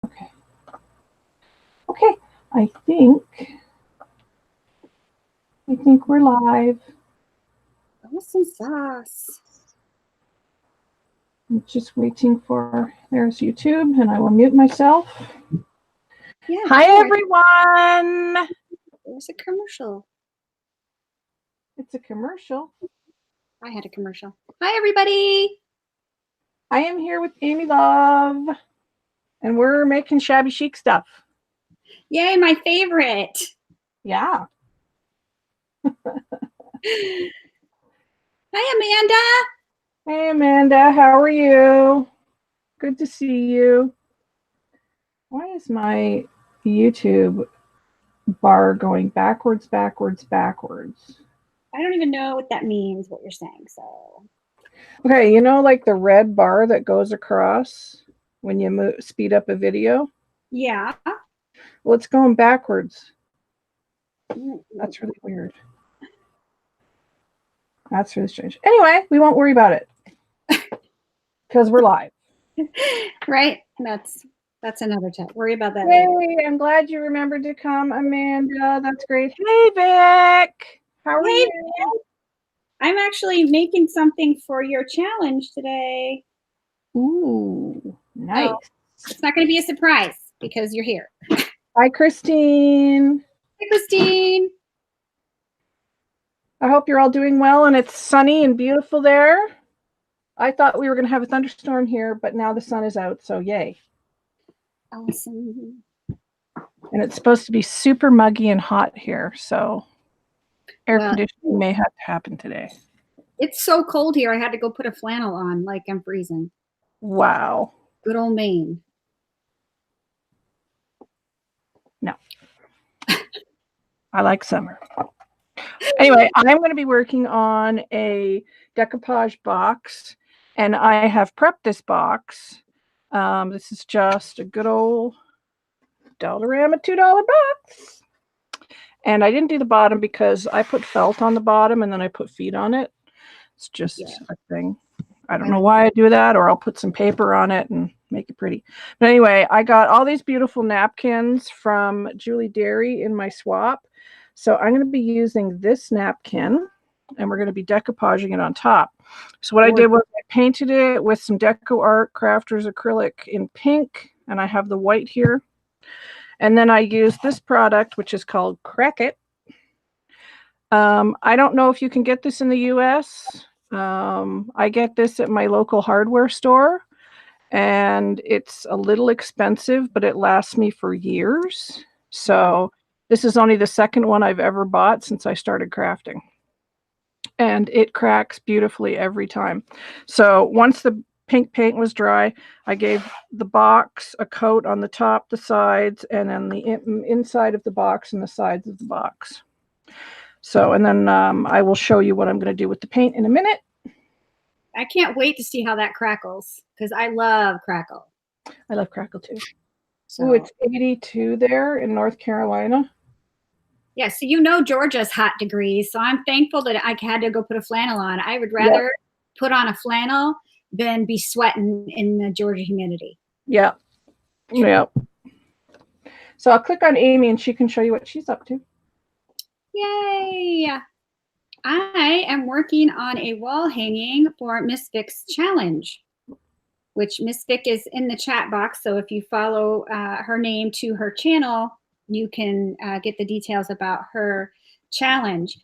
Okay. Okay. I think we're live. Awesome sauce. I'm just waiting for, there's YouTube, and I will mute myself. Yeah. Hi, everyone. There's a commercial. It's a commercial. I had a commercial. Hi, everybody. I am here with Amy Love, and we're making shabby chic stuff. Yay, my favorite. Yeah. Hi, Amanda. Hey, Amanda. How are you? Good to see you. Why is my YouTube bar going backwards, backwards, backwards? I don't even know what that means, what you're saying. So, okay, you know, like the red bar that goes across when you speed up a video? Yeah. Well, it's going backwards. That's really weird. That's really strange. Anyway, we won't worry about it because we're live. Right? That's another tip. Worry about that Hey, later. I'm glad you remembered to come, Amanda. That's great. Hey, Vic. How are you? I'm actually making something for your challenge today. Ooh, nice. So it's not going to be a surprise because you're here. Hi, Christine. Hi, Christine. I hope you're all doing well and it's sunny and beautiful there. I thought we were going to have a thunderstorm here, but now the sun is out, so yay. Awesome. And it's supposed to be super muggy and hot here, so air conditioning may have to happen today. It's so cold here, I had to go put a flannel on, like I'm freezing. Wow. Good old Maine. No. I like summer. Anyway, I'm going to be working on a decoupage box, and I have prepped this box. This is just a good old Dollarama $2 box. And I didn't do the bottom because I put felt on the bottom and then I put feet on it. It's just a thing. I don't know why I do that, or I'll put some paper on it and make it pretty. But anyway, I got all these beautiful napkins from Julie Dairy in my swap. So I'm going to be using this napkin, and we're going to be decoupaging it on top. So what I did was I painted it with some Deco Art Crafters acrylic in pink, and I have the white here. And then I used this product, which is called Crack It. I don't know if you can get this in the US. I get this at my local hardware store, and it's a little expensive, but it lasts me for years. So this is only the second one I've ever bought since I started crafting. And it cracks beautifully every time. So once the pink paint was dry, I gave the box a coat on the top, the sides, and then the inside of the box and the sides of the box. So, and then I will show you what I'm going to do with the paint in a minute. I can't wait to see how that crackles because I love crackle. I love crackle too. So it's 82 there in North Carolina. Yeah, so you know Georgia's hot degrees, so I'm thankful that I had to go put a flannel on. I would rather put on a flannel than be sweating in the Georgia humidity. Yeah. Yeah. So I'll click on Amy and she can show you what she's up to. Yay! I am working on a wall hanging for Miss Vic's challenge, which Miss Vic is in the chat box. So if you follow her name to her channel, you can get the details about her challenge.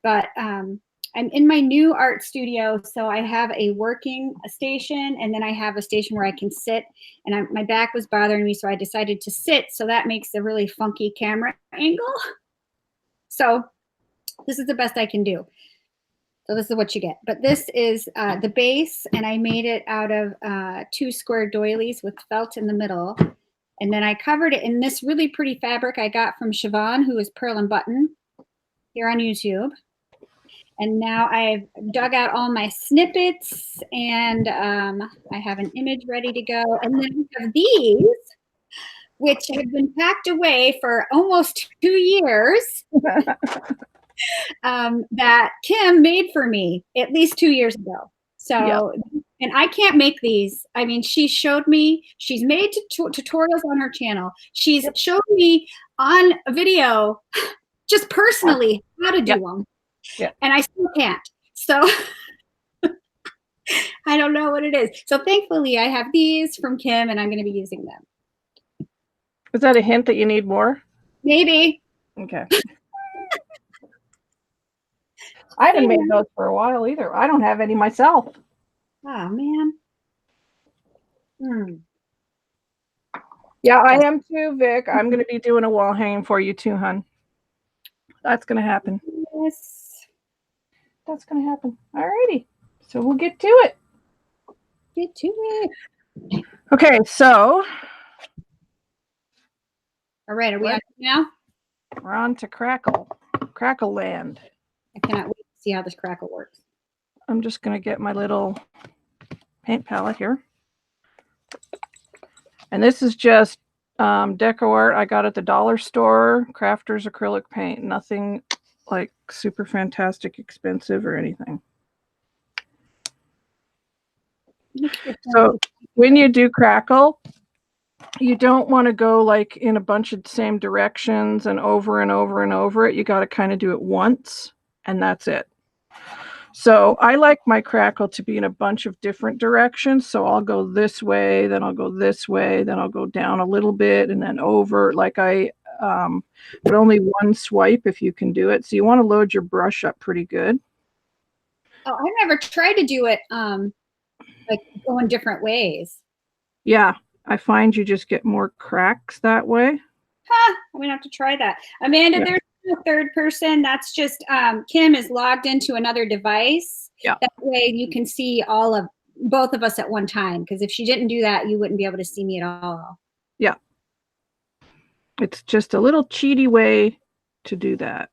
But I'm in my new art studio, so I have a working station, and then I have a station where I can sit. And my back was bothering me, so I decided to sit. So that makes a really funky camera angle. So this is the best I can do. So this is what you get. But this is the base, and I made it out of 2 square doilies with felt in the middle. And then I covered it in this really pretty fabric I got from Siobhan, who is Pearl and Button here on YouTube. And now I've dug out all my snippets, and I have an image ready to go. And then we have these, which have been packed away for almost 2 years. That Kim made for me at least 2 years ago. So And I can't make these. I mean, she showed me, she's made tutorials on her channel. She's showed me on a video, just personally, how to do them. Yeah. And I still can't. So I don't know what it is. So thankfully I have these from Kim and I'm going to be using them. Is that a hint that you need more? Maybe. Okay. I haven't made those for a while either. I don't have any myself. Oh, man. Yeah, I am too, Vic. I'm going to be doing a wall hanging for you too, hon. That's going to happen. Yes. That's going to happen. All righty. So we'll get to it. Get to it. Okay, so. All right, are we on now? We're on to Crackle Land. I cannot wait to see how this crackle works. I'm just going to get my little paint palette here. And this is just deco art I got at the dollar store, Crafters acrylic paint, nothing like super fantastic expensive or anything. So when you do crackle, you don't want to go like in a bunch of same directions and over and over and over it. You got to kind of do it once and that's it. So I like my crackle to be in a bunch of different directions. So I'll go this way, then I'll go this way, then I'll go down a little bit and then over. Like but only one swipe if you can do it. So you want to load your brush up pretty good. Oh, I've never tried to do it like going different ways. Yeah, I find you just get more cracks that way. Huh, I'm gonna have to try that. Amanda, there's a third person. That's just Kim is logged into another device. Yeah. That way you can see both of us at one time. Because if she didn't do that, you wouldn't be able to see me at all. Yeah. It's just a little cheaty way to do that.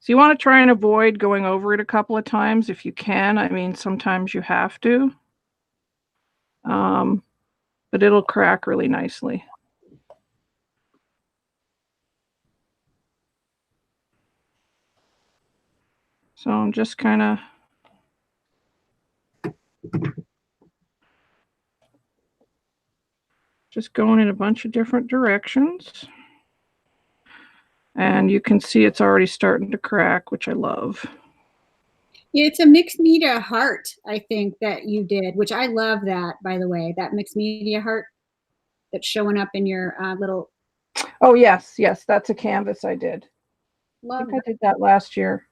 So you want to try and avoid going over it a couple of times if you can. I mean, sometimes you have to. But it'll crack really nicely. So I'm just kind of going in a bunch of different directions. And you can see it's already starting to crack, which I love. Yeah, it's a mixed media heart, I think, that you did, which I love that, by the way, that mixed media heart that's showing up in your little. Oh, yes, yes, that's a canvas I did. Love I think I did that last year.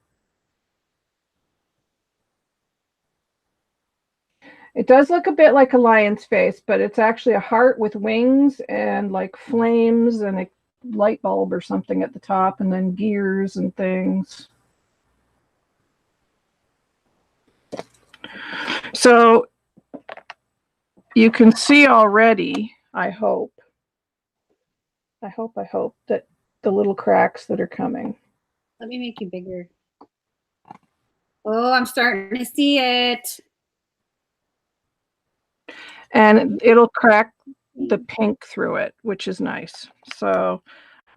It does look a bit like a lion's face, but it's actually a heart with wings and like flames and a light bulb or something at the top, and then gears and things. So you can see already, I hope that the little cracks that are coming. Let me make you bigger. Oh, I'm starting to see it. And it'll crack the pink through it, which is nice. So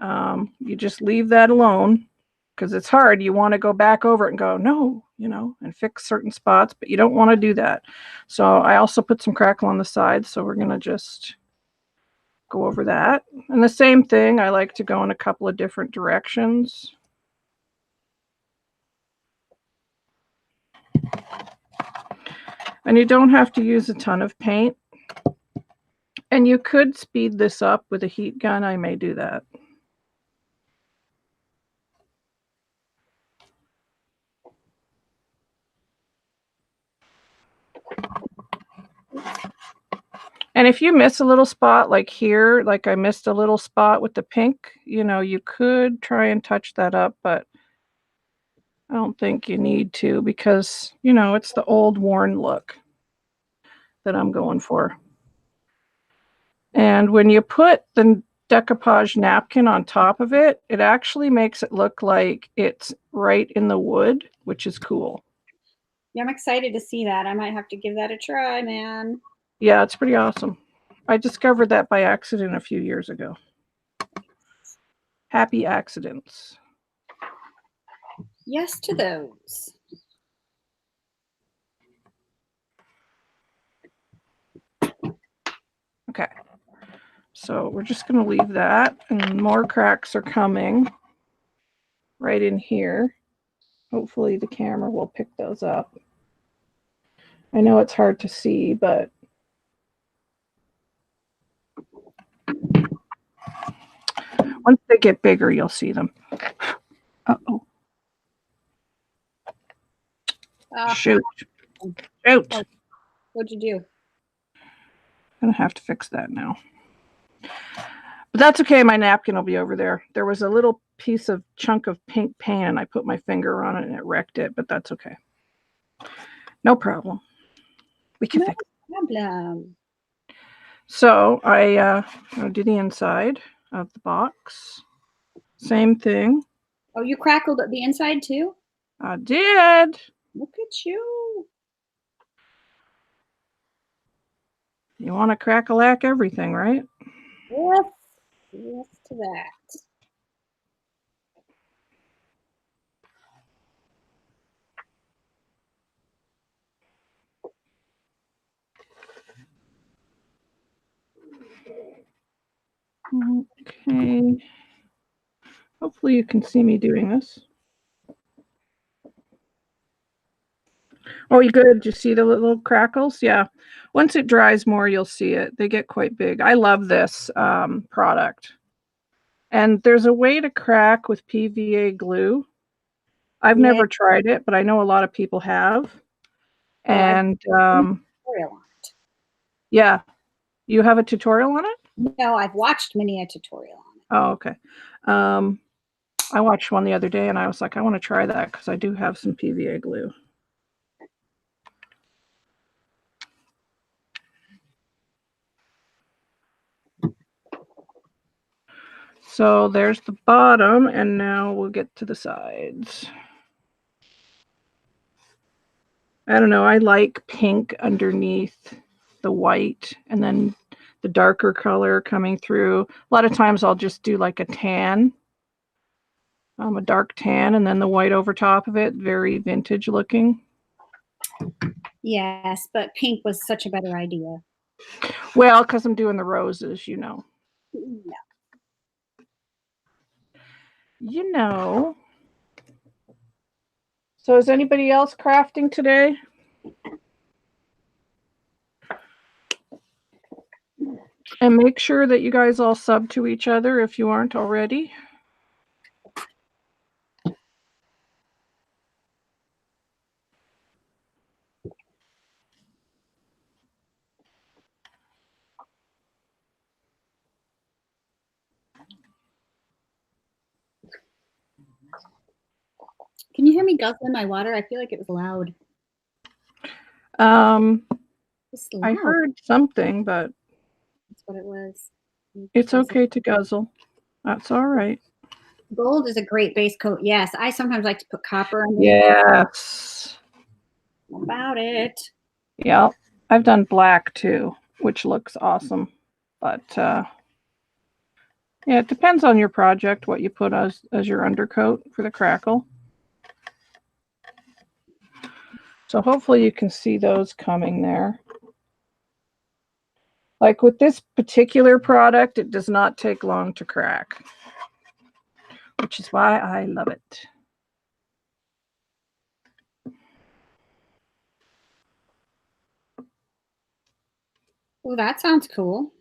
you just leave that alone because it's hard. You want to go back over it and go, no, and fix certain spots, but you don't want to do that. So I also put some crackle on the side. So we're going to just go over that. And the same thing, I like to go in a couple of different directions. And you don't have to use a ton of paint. And you could speed this up with a heat gun. I may do that. And if you miss a little spot like here, like I missed a little spot with the pink, you could try and touch that up, but I don't think you need to because, it's the old worn look that I'm going for. And when you put the decoupage napkin on top of it, it actually makes it look like it's right in the wood, which is cool. Yeah, I'm excited to see that. I might have to give that a try, man. Yeah, it's pretty awesome. I discovered that by accident a few years ago. Happy accidents. Yes to those. Okay. So we're just going to leave that, and more cracks are coming right in here. Hopefully the camera will pick those up. I know it's hard to see, but once they get bigger, you'll see them. Uh-oh. Shoot. Shoot. Oh, what'd you do? I'm going to have to fix that now. But that's okay. My napkin will be over there. There was a little piece of chunk of pink paint, and I put my finger on it, and it wrecked it, but that's okay. No problem. We can fix it. No problem. So I did the inside of the box. Same thing. Oh, you crackled the inside too? I did. Look at you. You want to crack-a-lack everything, right? Yes. Yes to that. Okay. Hopefully you can see me doing this. Oh, you good? Did you see the little crackles? Yeah. Once it dries more, you'll see it. They get quite big. I love this product. And there's a way to crack with PVA glue. I've never tried it, but I know a lot of people have. And tutorial on it. Yeah. You have a tutorial on it? No, I've watched many a tutorial on it. Oh, okay. I watched one the other day, and I was like, I want to try that because I do have some PVA glue. So there's the bottom, and now we'll get to the sides. I don't know. I like pink underneath the white, and then the darker color coming through. A lot of times I'll just do like a tan, a dark tan, and then the white over top of it. Very vintage looking. Yes, but pink was such a better idea. Well, because I'm doing the roses, you know. Yeah. You know. So is anybody else crafting today? And make sure that you guys all sub to each other if you aren't already. Can you hear me guzzling my water? I feel like it was loud. I heard something, but that's what it was. It's okay to guzzle. That's all right. Gold is a great base coat. Yes, I sometimes like to put copper on. Yes. About it. Yeah, I've done black too, which looks awesome. But yeah, it depends on your project what you put as your undercoat for the crackle. So hopefully you can see those coming there. Like with this particular product, it does not take long to crack, which is why I love it. Oh, that sounds cool.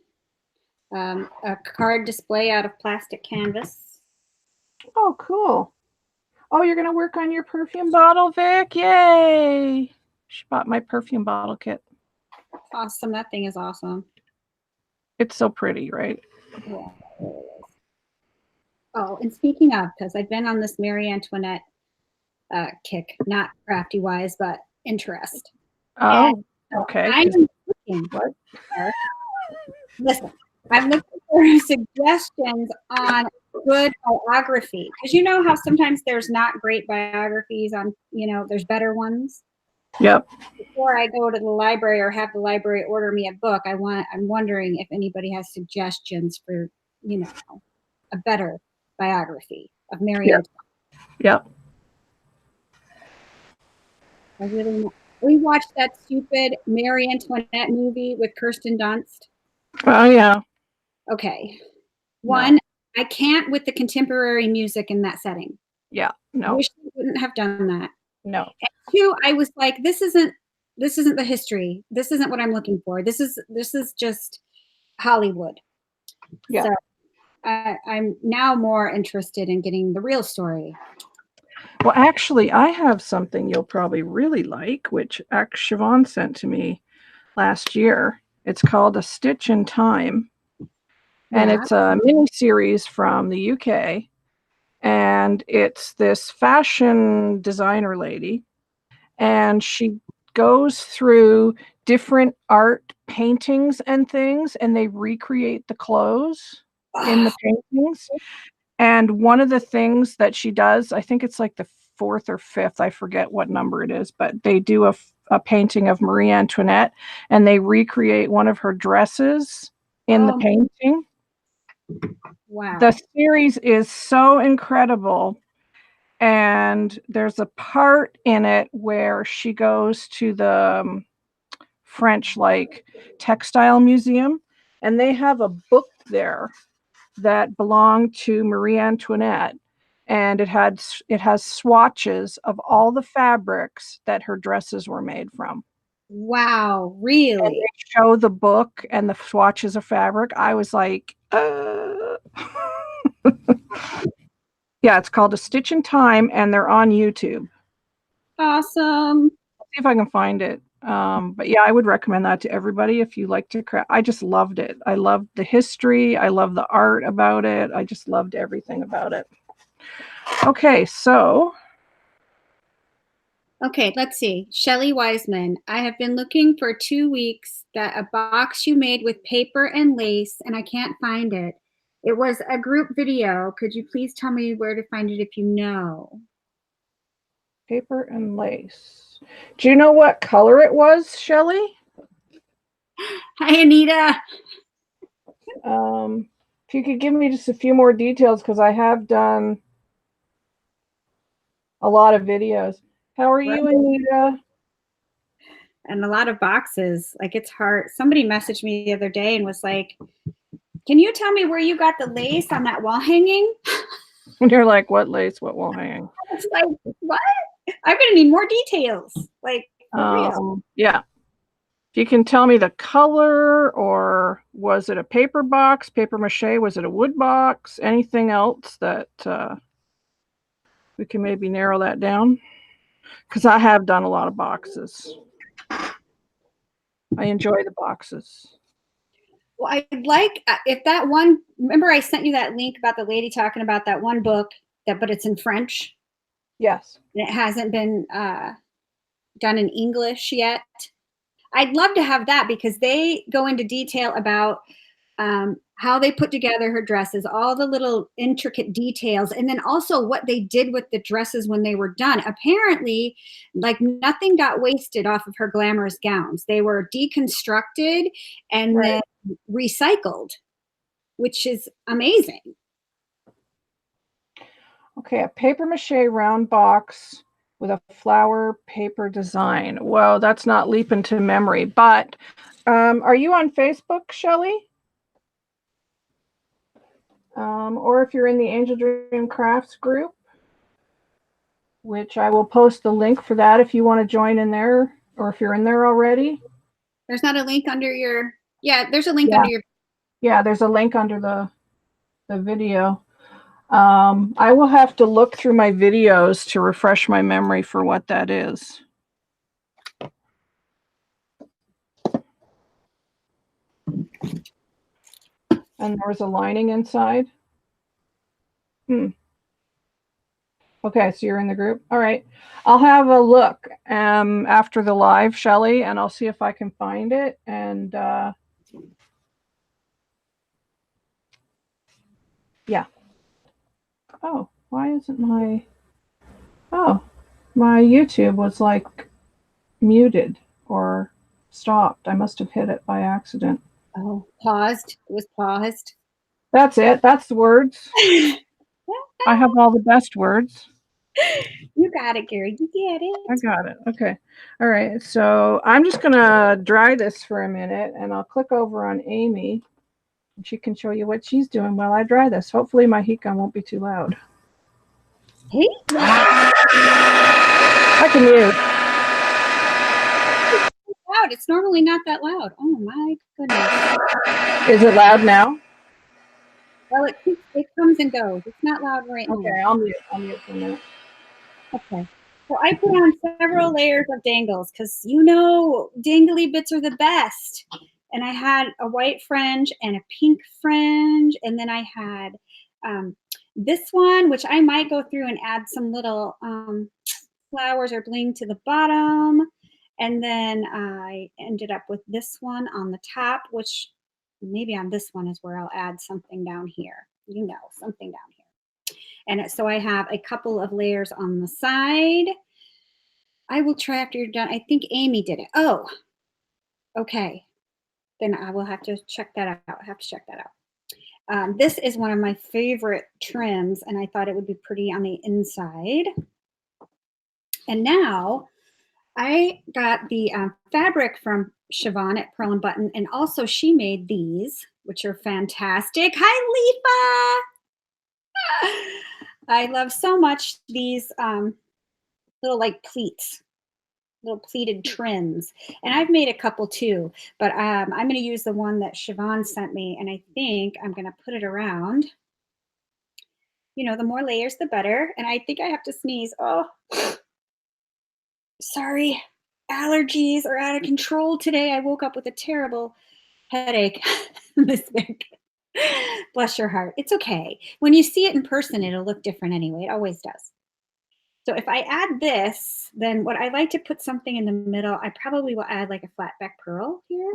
A card display out of plastic canvas. Oh, cool. Oh, you're going to work on your perfume bottle, Vic? Yay. She bought my perfume bottle kit. Awesome. That thing is awesome. It's so pretty, right? Yeah, it really is. Oh, and speaking of, because I've been on this Marie Antoinette kick, not crafty wise, but interest. Oh, okay. I'm looking for, listen, I'm looking for suggestions on good biography, because you know how sometimes there's not great biographies on, there's better ones. Yep. Before I go to the library or have the library order me a book, I'm wondering if anybody has suggestions for, a better biography of Marie Antoinette. Yep. I really know. We watched that stupid Marie Antoinette movie with Kirsten Dunst. Oh yeah. Okay. No. One, I can't with the contemporary music in that setting. Yeah. No. Wish they wouldn't have done that. No. And two, I was like, this isn't the history. This isn't what I'm looking for. This is just Hollywood. Yeah. So I'm now more interested in getting the real story. Well, actually, I have something you'll probably really like, which Siobhan sent to me last year. It's called A Stitch in Time. And Yeah. it's a mini series from the UK. And it's this fashion designer lady. And she goes through different art paintings and things, and they recreate the clothes in the paintings. And one of the things that she does, I think it's like the fourth or fifth, I forget what number it is, but they do a painting of Marie Antoinette, and they recreate one of her dresses in the painting. Wow. The series is so incredible. And there's a part in it where she goes to the French like textile museum, and they have a book there that belonged to Marie Antoinette, and it has swatches of all the fabrics that her dresses were made from. Wow, And really? they show the book and the swatches of fabric. I was like, Yeah, it's called A Stitch in Time, and they're on YouTube. Awesome. I'll see if I can find it. But yeah, I would recommend that to everybody if you like to craft. I just loved it. I loved the history. I love the art about it. I just loved everything about it. Okay, so. Okay, let's see. Shelly Wiseman, I have been looking for 2 weeks that a box you made with paper and lace, and I can't find it. It was a group video. Could you please tell me where to find it if you know? Paper and lace. Do you know what color it was, Shelly? Hi, Anita. If you could give me just a few more details, because I have done a lot of videos. How are you, Anita? And a lot of boxes. Like, it's hard. Somebody messaged me the other day and was like, can you tell me where you got the lace on that wall hanging? And you're like, what lace, what wall hanging? It's like, what? I'm going to need more details. Like, for real. Yeah. If you can tell me the color, or was it a paper box, paper mache, was it a wood box, anything else that we can maybe narrow that down? Because I have done a lot of boxes. I enjoy the boxes. Well, I'd like, if that one, remember I sent you that link about the lady talking about that one book, but it's in French? Yes. And it hasn't been done in English yet. I'd love to have that, because they go into detail about how they put together her dresses, all the little intricate details, and then also what they did with the dresses when they were done. Apparently, like, nothing got wasted off of her glamorous gowns. They were deconstructed and then recycled, which is amazing. Okay, a paper mache round box with a flower paper design. Whoa, that's not leaping to memory. But are you on Facebook, Shelly? Or if you're in the Angeldreamcrafts group, which I will post the link for that if you want to join in there, or if you're in there already. There's not a link under your, there's a link under your. Yeah, there's a link under the video. I will have to look through my videos to refresh my memory for what that is. And there's a lining inside. Okay, so you're in the group. All right. I'll have a look after the live, Shelly, and I'll see if I can find it. And yeah. Oh, why isn't my... Oh, my YouTube was like muted or stopped. I must have hit it by accident. Oh, paused. It was paused. That's it. That's the words. I have all the best words. You got it, Gary. You get it. I got it. Okay. All right. So I'm just going to dry this for a minute, and I'll click over on Amy, and she can show you what she's doing while I dry this. Hopefully my heat gun won't be too loud. Hey. I can mute. Loud. It's normally not that loud. Oh my goodness. Is it loud now? Well, it comes and goes. It's not loud right now. Okay, I'll mute for a minute. Okay. So I put on several layers of dangles because dangly bits are the best. And I had a white fringe and a pink fringe, and then I had this one, which I might go through and add some little flowers or bling to the bottom. And then I ended up with this one on the top, which maybe on this one is where I'll add something down here. Something down here. And so I have a couple of layers on the side. I will try after you're done. I think Amy did it. Oh, okay. Then I will have to check that out. This is one of my favorite trims, and I thought it would be pretty on the inside. And now I got the fabric from Siobhan at Pearl and Button, and also she made these, which are fantastic. Hi, Lefa! I love so much these little like pleats, little pleated trims. And I've made a couple too, but I'm going to use the one that Siobhan sent me, and I think I'm going to put it around. The more layers, the better. And I think I have to sneeze. Oh, sorry. Allergies are out of control today. I woke up with a terrible headache, Miss Vic. Bless your heart. It's okay. When you see it in person, it'll look different anyway. It always does. So if I add this, then what I like to put something in the middle, I probably will add like a flat back pearl here.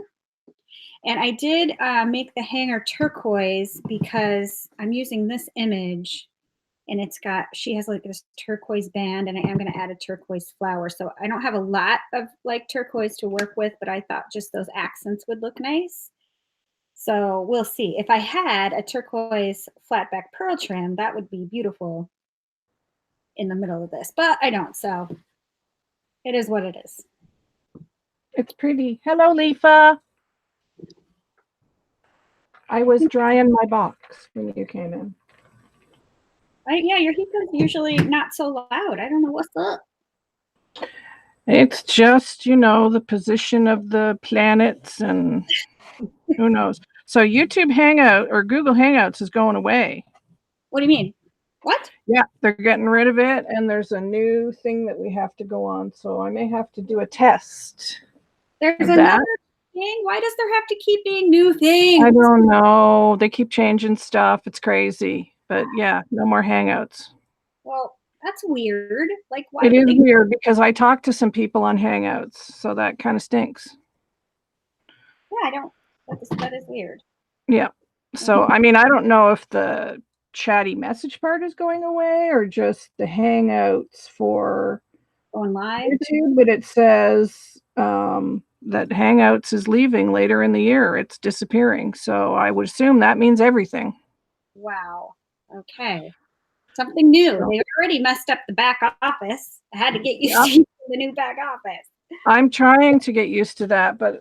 And I did make the hanger turquoise because I'm using this image, and she has like this turquoise band, and I am going to add a turquoise flower. So I don't have a lot of like turquoise to work with, but I thought just those accents would look nice. So we'll see. If I had a turquoise flat back pearl trim, that would be beautiful in the middle of this, but I don't. So it is what it is. It's pretty. Hello, Lefa. I was drying my box when you came in. Yeah, your heat gun's usually not so loud. I don't know what's up. It's just, the position of the planets and who knows. So YouTube Hangout or Google Hangouts is going away. What do you mean? What? Yeah, they're getting rid of it, and there's a new thing that we have to go on. So I may have to do a test. There's another thing. Why does there have to keep being new things? I don't know. They keep changing stuff. It's crazy. But yeah, no more Hangouts. Well, that's weird. Like, why? It is weird because I talked to some people on Hangouts, so that kind of stinks. Yeah, I don't. That is weird. Yeah. So, I mean, I don't know if the chatty message part is going away or just the Hangouts for going live YouTube, but it says that Hangouts is leaving later in the year. It's disappearing. So I would assume that means everything. Wow. Okay. Something new. So, they already messed up the back office. I had to get used to the new back office. I'm trying to get used to that, but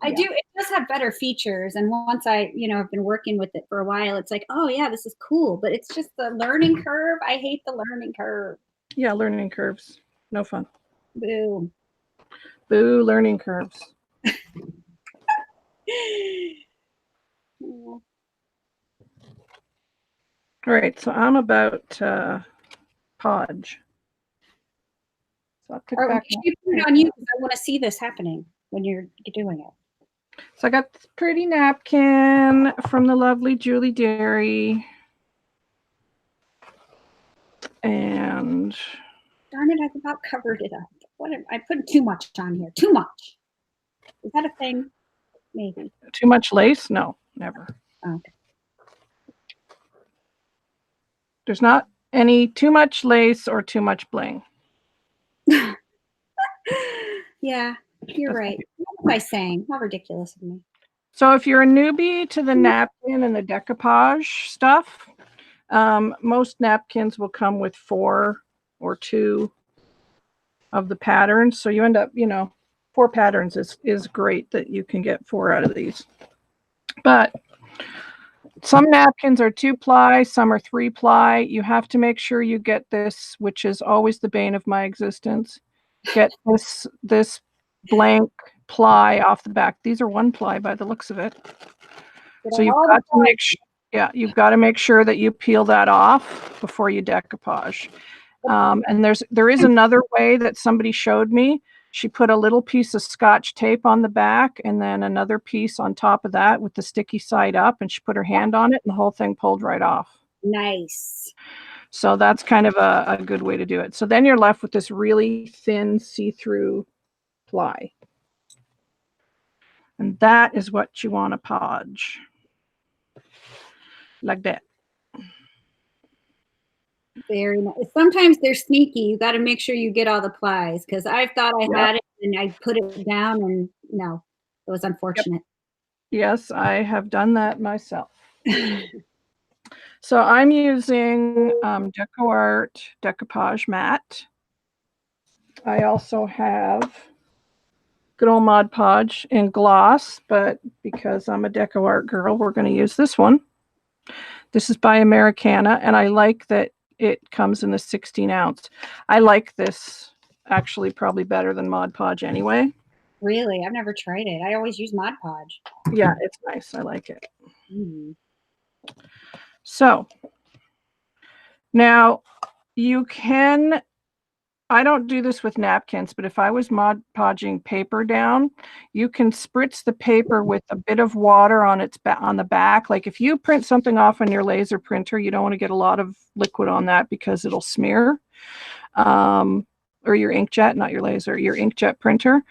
it does have better features. And once I've been working with it for a while, it's like, oh yeah, this is cool. But it's just the learning curve. I hate the learning curve. Yeah, learning curves. No fun. Boo. Boo, learning curves. All right, so I'm about Podge. So I'll click back. You put it on you because I want to see this happening when you're doing it. So I got this pretty napkin from the lovely Julie Derry. And darn it, I've about covered it up. I put too much on here. Too much. Is that a thing? Maybe. Too much lace? No, never. Okay. There's not any too much lace or too much bling. Yeah, you're right. What am I saying? How ridiculous of me. So if you're a newbie to the napkin and the decoupage stuff, Most napkins will come with 4 or 2 of the patterns. So you end up, 4 patterns is great that you can get 4 out of these. But some napkins are 2-ply, some are 3-ply. You have to make sure you get this, which is always the bane of my existence. Get this blank ply off the back. These are 1-ply by the looks of it. So you've got to make sure, you've got to make sure that you peel that off before you decoupage. And there is another way that somebody showed me. She put a little piece of Scotch tape on the back and then another piece on top of that with the sticky side up, and she put her hand on it and the whole thing pulled right off. Nice. So that's kind of a good way to do it. So then you're left with this really thin see-through ply. And that is what you want to podge. Like that. Very nice. Sometimes they're sneaky. You got to make sure you get all the plies, because I thought I had it and I put it down and no, it was unfortunate. Yep. Yes, I have done that myself. So I'm using DecoArt Decoupage Matte. I also have good old Mod Podge in gloss, but because I'm a DecoArt girl, we're going to use this one. This is by Americana, and I like that it comes in a 16 ounce. I like this actually probably better than Mod Podge anyway. Really? I've never tried it. I always use Mod Podge. Yeah, it's nice. I like it. Mm. So now you can, I don't do this with napkins, but if I was Mod Podging paper down, you can spritz the paper with a bit of water on on the back. Like if you print something off on your laser printer, you don't want to get a lot of liquid on that because it'll smear. Or your inkjet, not your laser, your inkjet printer.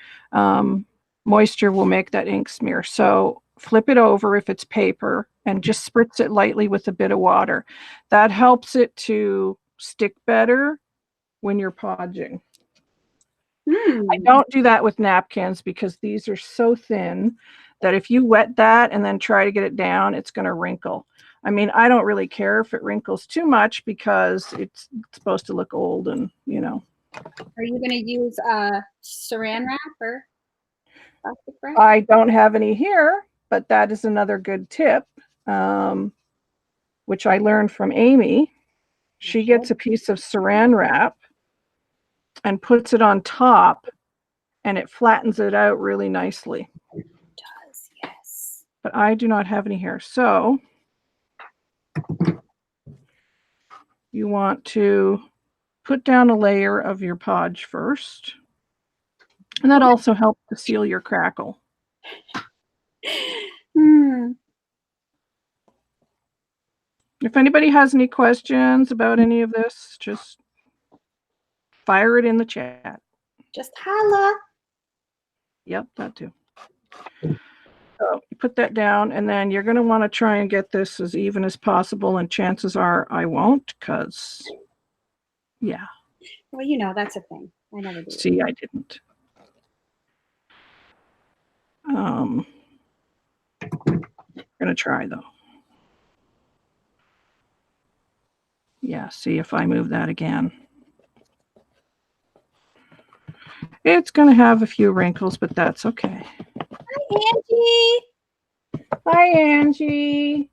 Moisture will make that ink smear. So flip it over if it's paper and just spritz it lightly with a bit of water. That helps it to stick better when you're podging. I don't do that with napkins because these are so thin that if you wet that and then try to get it down, it's going to wrinkle. I mean, I don't really care if it wrinkles too much because it's supposed to look old and, Are you going to use saran wrap or plastic wrap? I don't have any here, but that is another good tip, which I learned from Amy. She gets a piece of saran wrap and puts it on top, and it flattens it out really nicely. It does, yes. But I do not have any here. So you want to put down a layer of your podge first. And that also helps to seal your crackle. If anybody has any questions about any of this, just fire it in the chat. Just holla. Yep, that too. So you put that down, and then you're going to want to try and get this as even as possible, and chances are I won't, because, yeah. Well, that's a thing. I never do. See, I didn't. I'm going to try, though. Yeah, see if I move that again. It's going to have a few wrinkles, but that's okay. Hi, Angie. Hi, Angie.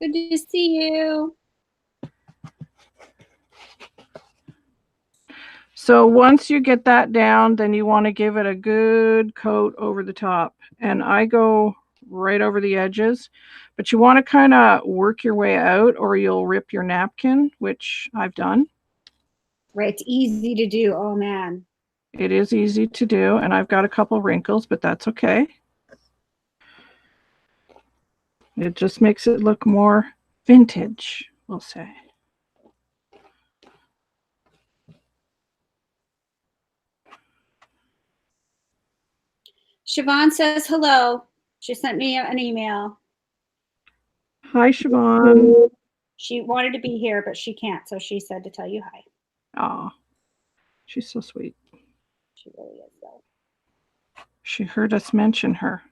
Good to see you. So once you get that down, then you want to give it a good coat over the top. And I go right over the edges, but you want to kind of work your way out or you'll rip your napkin, which I've done. Right, it's easy to do. Oh, man. It is easy to do, and I've got a couple wrinkles, but that's okay. It just makes it look more vintage, we'll say. Siobhan says hello. She sent me an email. Hi, Siobhan. She wanted to be here, but she can't, so she said to tell you hi. Aw, she's so sweet. She really is, though. She heard us mention her.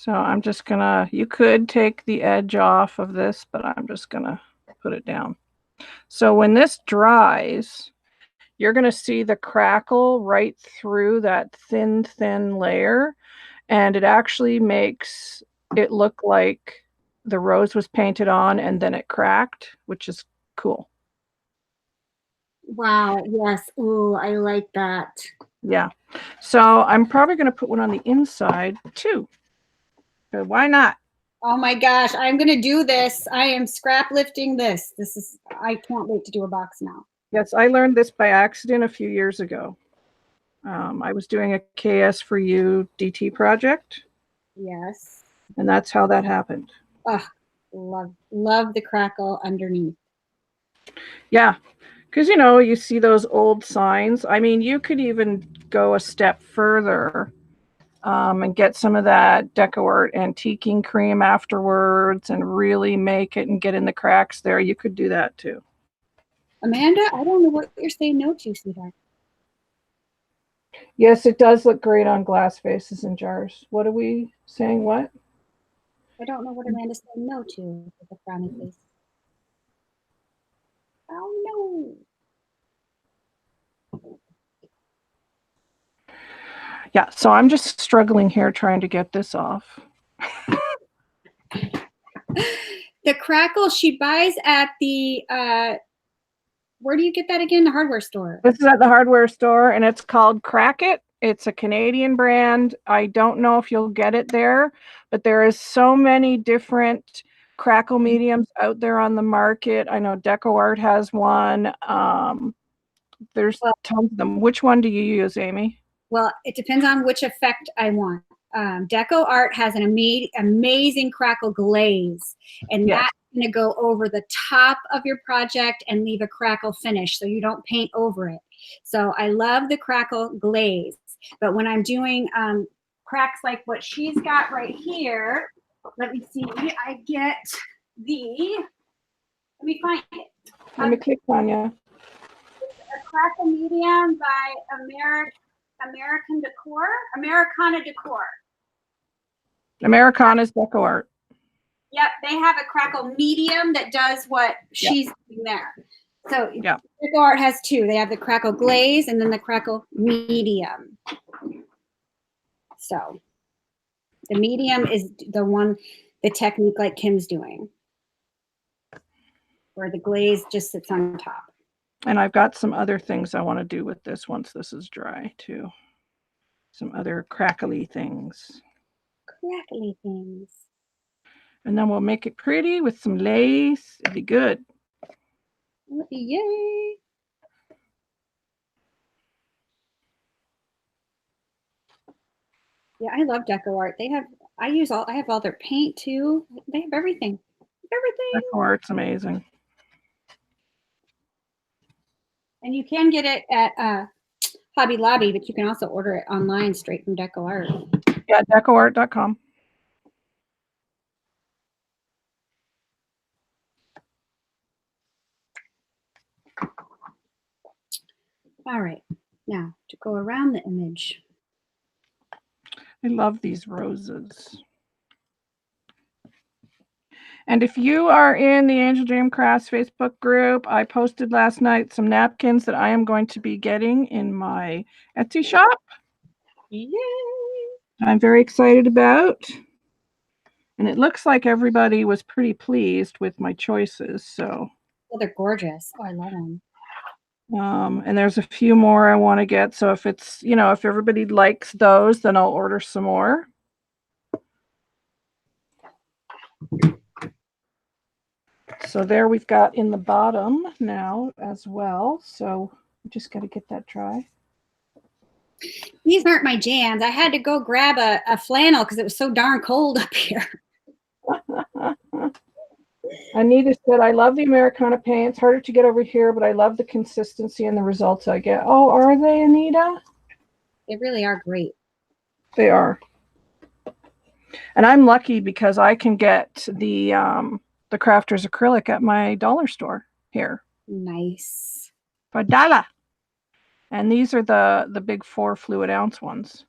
So I'm just gonna, you could take the edge off of this, but I'm just gonna put it down. So when this dries, you're gonna see the crackle right through that thin layer, and it actually makes it look like the rose was painted on and then it cracked, which is cool. Wow. Yes. Oh, I like that. Yeah. So I'm probably going to put one on the inside too. So why not? Oh my gosh, I'm gonna do this. I am scrap lifting this. I can't wait to do a box now. Yes, I learned this by accident a few years ago. I was doing a KS for You DT project. Yes. And that's how that happened. Oh, love the crackle underneath. Yeah, because you see those old signs. I mean, you could even go a step further and get some of that Decoart antiquing cream afterwards and really make it and get in the cracks there. You could do that too. Amanda, I don't know what you're saying no to, sweetheart. Yes, it does look great on glass vases and jars. What are we saying? What? I don't know what Amanda's saying no to with a frowny face. Oh no. Yeah, so I'm just struggling here trying to get this off. The crackle she buys at the where do you get that again? The hardware store. This is at the hardware store, and it's called Crack It. It's a Canadian brand. I don't know if you'll get it there, but there is so many different crackle mediums out there on the market. I know Decoart has one. There's tons of them. Which one do you use, Amy? Well, it depends on which effect I want. Decoart has an amazing crackle glaze, and that's going to go over the top of your project and leave a crackle finish so you don't paint over it. So I love the crackle glaze, but when I'm doing cracks like what she's got right here, let me see, I get let me find it. Let me click on you. A crackle medium by Americana Decor. Americana's Decoart. Yep, they have a crackle medium that does what she's doing there. So Decoart has two. They have the crackle glaze and then the crackle medium. So the medium is the technique like Kim's doing, where the glaze just sits on top. And I've got some other things I want to do with this once this is dry too. Some other crackly things. Crackly things. And then we'll make it pretty with some lace. It'd be good. Yay. Yeah, I love Decoart. I have all their paint too. They have everything. Decoart's amazing. And you can get it at Hobby Lobby, but you can also order it online straight from Decoart. Yeah, decoart.com. All right, now to go around the image. I love these roses. And if you are in the Angeldreamcrafts Facebook group, I posted last night some napkins that I am going to be getting in my Etsy shop. Yay! I'm very excited about. And it looks like everybody was pretty pleased with my choices. So, well, they're gorgeous. Oh, I love them. And there's a few more I want to get. So if it's, if everybody likes those, then I'll order some more. So there we've got in the bottom now as well. So we just got to get that dry. These aren't my jams. I had to go grab a flannel because it was so darn cold up here. Anita said, I love the Americana paint. It's harder to get over here, but I love the consistency and the results I get. Oh, are they, Anita? They really are great. They are. And I'm lucky because I can get the Crafters acrylic at my dollar store here. Nice. For $1. And these are the big 4 fluid ounce ones.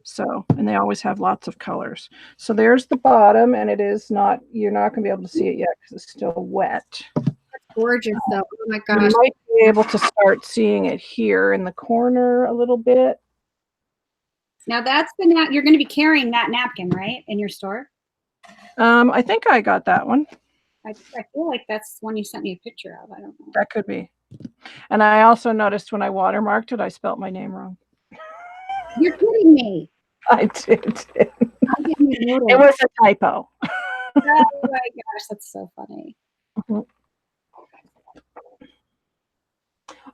So, and they always have lots of colors. So there's the bottom, and it is not, you're not going to be able to see it yet because it's still wet. Gorgeous though. Oh my You gosh. might be able to start seeing it here in the corner a little bit. Now that's the you're going to be carrying that napkin, right, in your store? I think I got that one. I feel like that's one you sent me a picture of. I don't know. That could be. And I also noticed when I watermarked it, I spelt my name wrong. You're kidding me. I did. It It was a typo. Oh my gosh, that's so funny.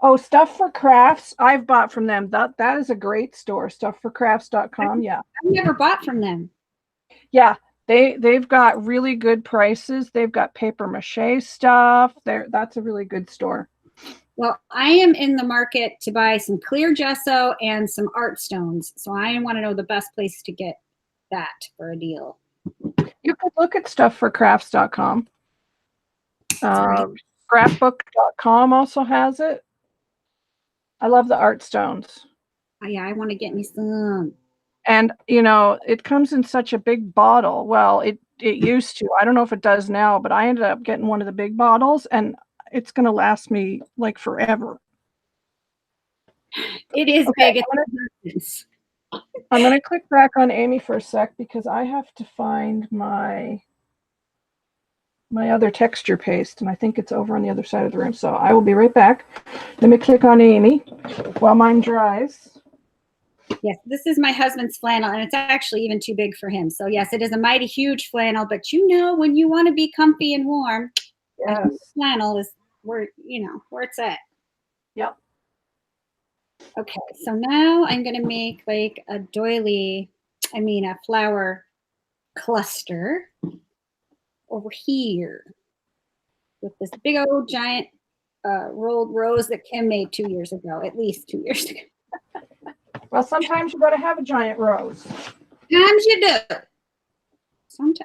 Oh, Stuff for Crafts. I've bought from them. That is a great store. Stuffforcrafts.com. Yeah. I've never bought from them. Yeah. They've got really good prices. They've got paper mache stuff. That's a really good store. Well, I am in the market to buy some clear gesso and some art stones. So I want to know the best place to get that for a deal. You could look at stuffforcrafts.com. Scrapbook.com also has it. I love the art stones. Oh, yeah, I want to get me some. And, you know, it comes in such a big bottle. Well, it used to. I don't know if it does now, but I ended up getting one of the big bottles, and it's going to last me like forever. It is big. I'm going to click back on Amy for a sec because I have to find my other texture paste, and I think it's over on the other side of the room. So I will be right back. Let me click on Amy while mine dries. Yes, this is my husband's flannel, and it's actually even too big for him. So yes, it is a mighty huge flannel, but you know, when you want to be comfy and warm, yes, flannel is where, you know, where it's at. Yep. Okay, so now I'm going to make like a doily, a flower cluster over here with this big old giant rolled rose that Kim made 2 years ago, at least 2 years ago. Well, sometimes you got to have a giant rose. Sometimes you do.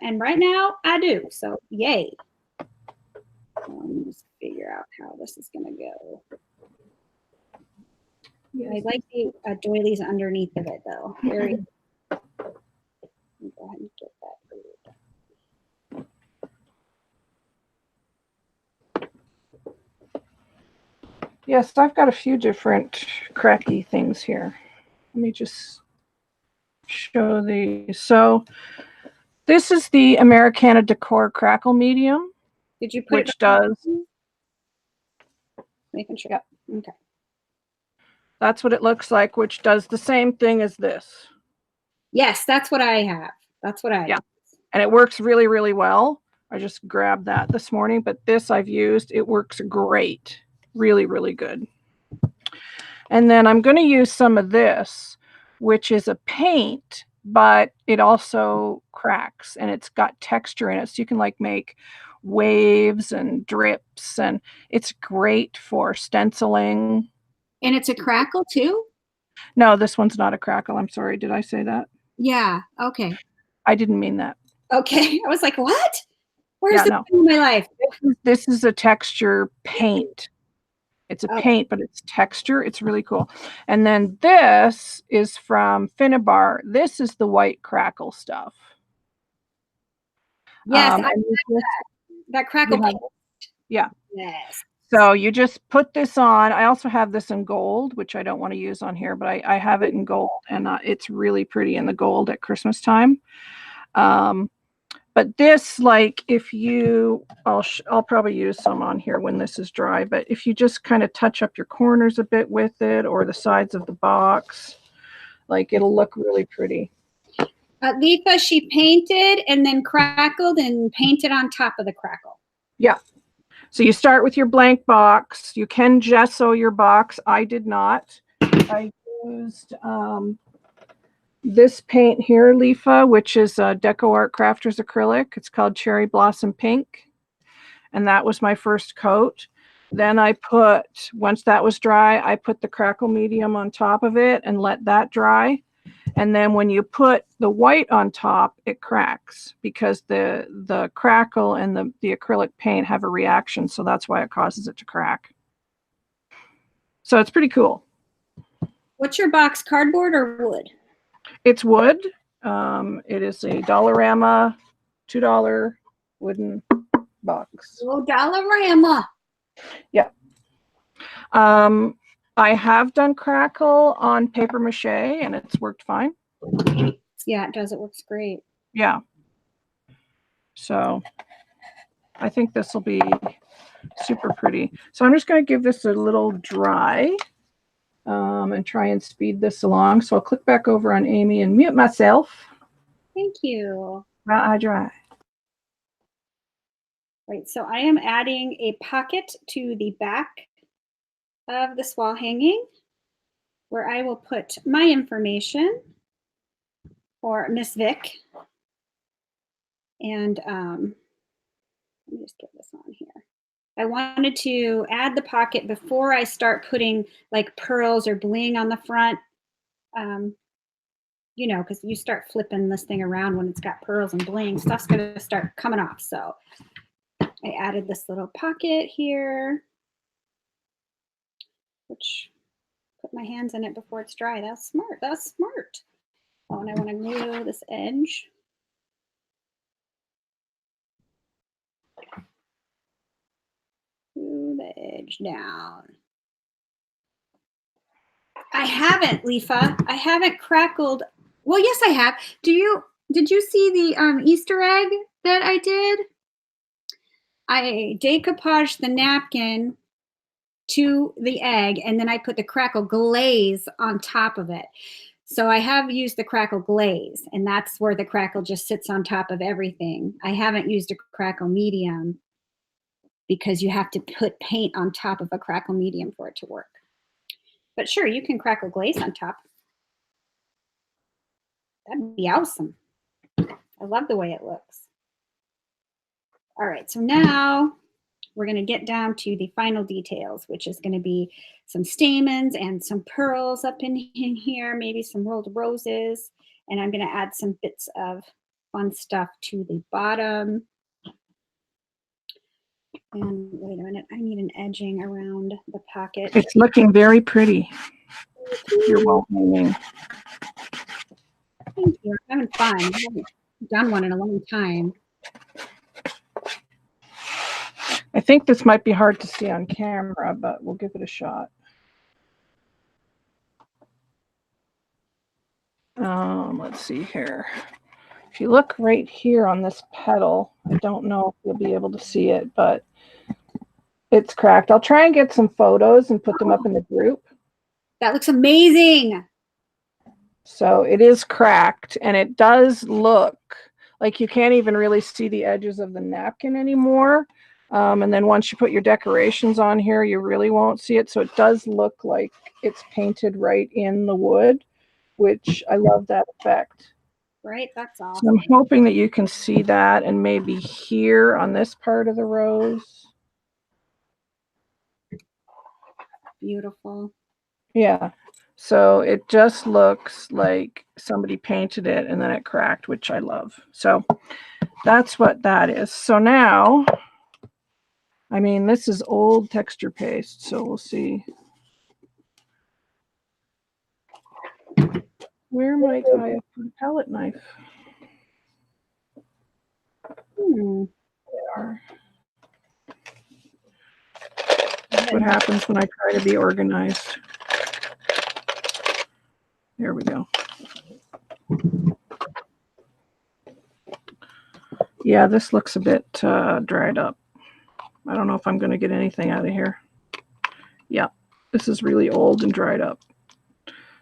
And right now I do. So yay. Let me just figure out how this is going to go. Yes. I like the doilies underneath of it though. Very. Let me go ahead and get that. Yes, I've got a few different cracky things here. Let me just show these. So this is the Americana Decor Crackle Medium. Did you put which does? Making sure. Yep. Okay. That's what it looks like, which does the same thing as this. Yes, that's what I have. That's what I have. Yeah. And it works really, really well. I just grabbed that this morning, but this I've used. It works great. Really, really good. And then I'm going to use some of this, which is a paint, but it also cracks and it's got texture in it. So you can like make waves and drips, and it's great for stenciling. And it's a crackle too? No, this one's not a crackle. I'm sorry. Did I say that? Yeah. Okay. I didn't mean that. Okay. I was like, what? Where's this in my life? This is a texture paint. It's a paint, but it's texture. It's really cool. And then this is from Finnabar. This is the white crackle stuff. Yes, I like that crackle paint. Yeah. Yes. So you just put this on. I also have this in gold, which I don't want to use on here, but I have it in gold, and it's really pretty in the gold at Christmas time. But this, like, if you, I'll probably use some on here when this is dry, but if you just kind of touch up your corners a bit with it or the sides of the box, like, it'll look really pretty. Letha, she painted and then crackled and painted on top of the crackle. Yeah. So you start with your blank box. You can gesso your box. I did not. I used this paint here, Letha, which is a Deco Art Crafters acrylic. It's called Cherry Blossom Pink. And that was my first coat. Then I put, once that was dry, I put the crackle medium on top of it and let that dry. And then when you put the white on top, it cracks because the crackle and the acrylic paint have a reaction. So that's why it causes it to crack. So it's pretty cool. What's your box, cardboard or wood? It's wood. It is a Dollarama $2 wooden box. Oh, Dollarama. Yeah. I have done crackle on paper mache and it's worked fine. Yeah, it does. It works great. Yeah. So I think this will be super pretty. So I'm just going to give this a little dry and try and speed this along. So I'll click back over on Amy and mute myself. Thank you. While I dry. Right, so I am adding a pocket to the back of this wall hanging where I will put my information for Miss Vic. And let me just get this on here. I wanted to add the pocket before I start putting like pearls or bling on the front. You know, because you start flipping this thing around when it's got pearls and bling, stuff's gonna start coming off. So I added this little pocket here, which put my hands in it before it's dry. That's smart. That's smart. Oh, and I want to glue this edge. Glue the edge down. I haven't, Leafa. I haven't crackled. Well, yes, I have. Did you see the Easter egg that I did? I decoupaged the napkin to the egg, and then I put the crackle glaze on top of it. So I have used the crackle glaze, and that's where the crackle just sits on top of everything. I haven't used a crackle medium because you have to put paint on top of a crackle medium for it to work. But sure, you can crackle glaze on top. That'd be awesome. I love the way it looks. All right, so now we're going to get down to the final details, which is going to be some stamens and some pearls up in here, maybe some rolled roses. And I'm going to add some bits of fun stuff to the bottom. And wait a minute, I need an edging around the pocket. It's looking very pretty. You're welcome. Thank you. I'm having fun. I haven't done one in a long time. I think this might be hard to see on camera, but we'll give it a shot. Let's see here. If you look right here on this petal, I don't know if you'll be able to see it, but it's cracked. I'll try and get some photos and put them up in the group. That looks amazing. So it is cracked, and it does look like you can't even really see the edges of the napkin anymore. And then once you put your decorations on here, you really won't see it. So it does look like it's painted right in the wood, which I love that effect. Right, that's awesome. So I'm hoping that you can see that, and maybe here on this part of the rose. Beautiful. Yeah. So it just looks like somebody painted it and then it cracked, which I love. So that's what that is. So now, I mean, this is old texture paste, so we'll see. Where might I have put a palette knife? There. That's what happens when I try to be organized. There we go. Yeah, this looks a bit dried up. I don't know if I'm going to get anything out of here. Yeah, this is really old and dried up.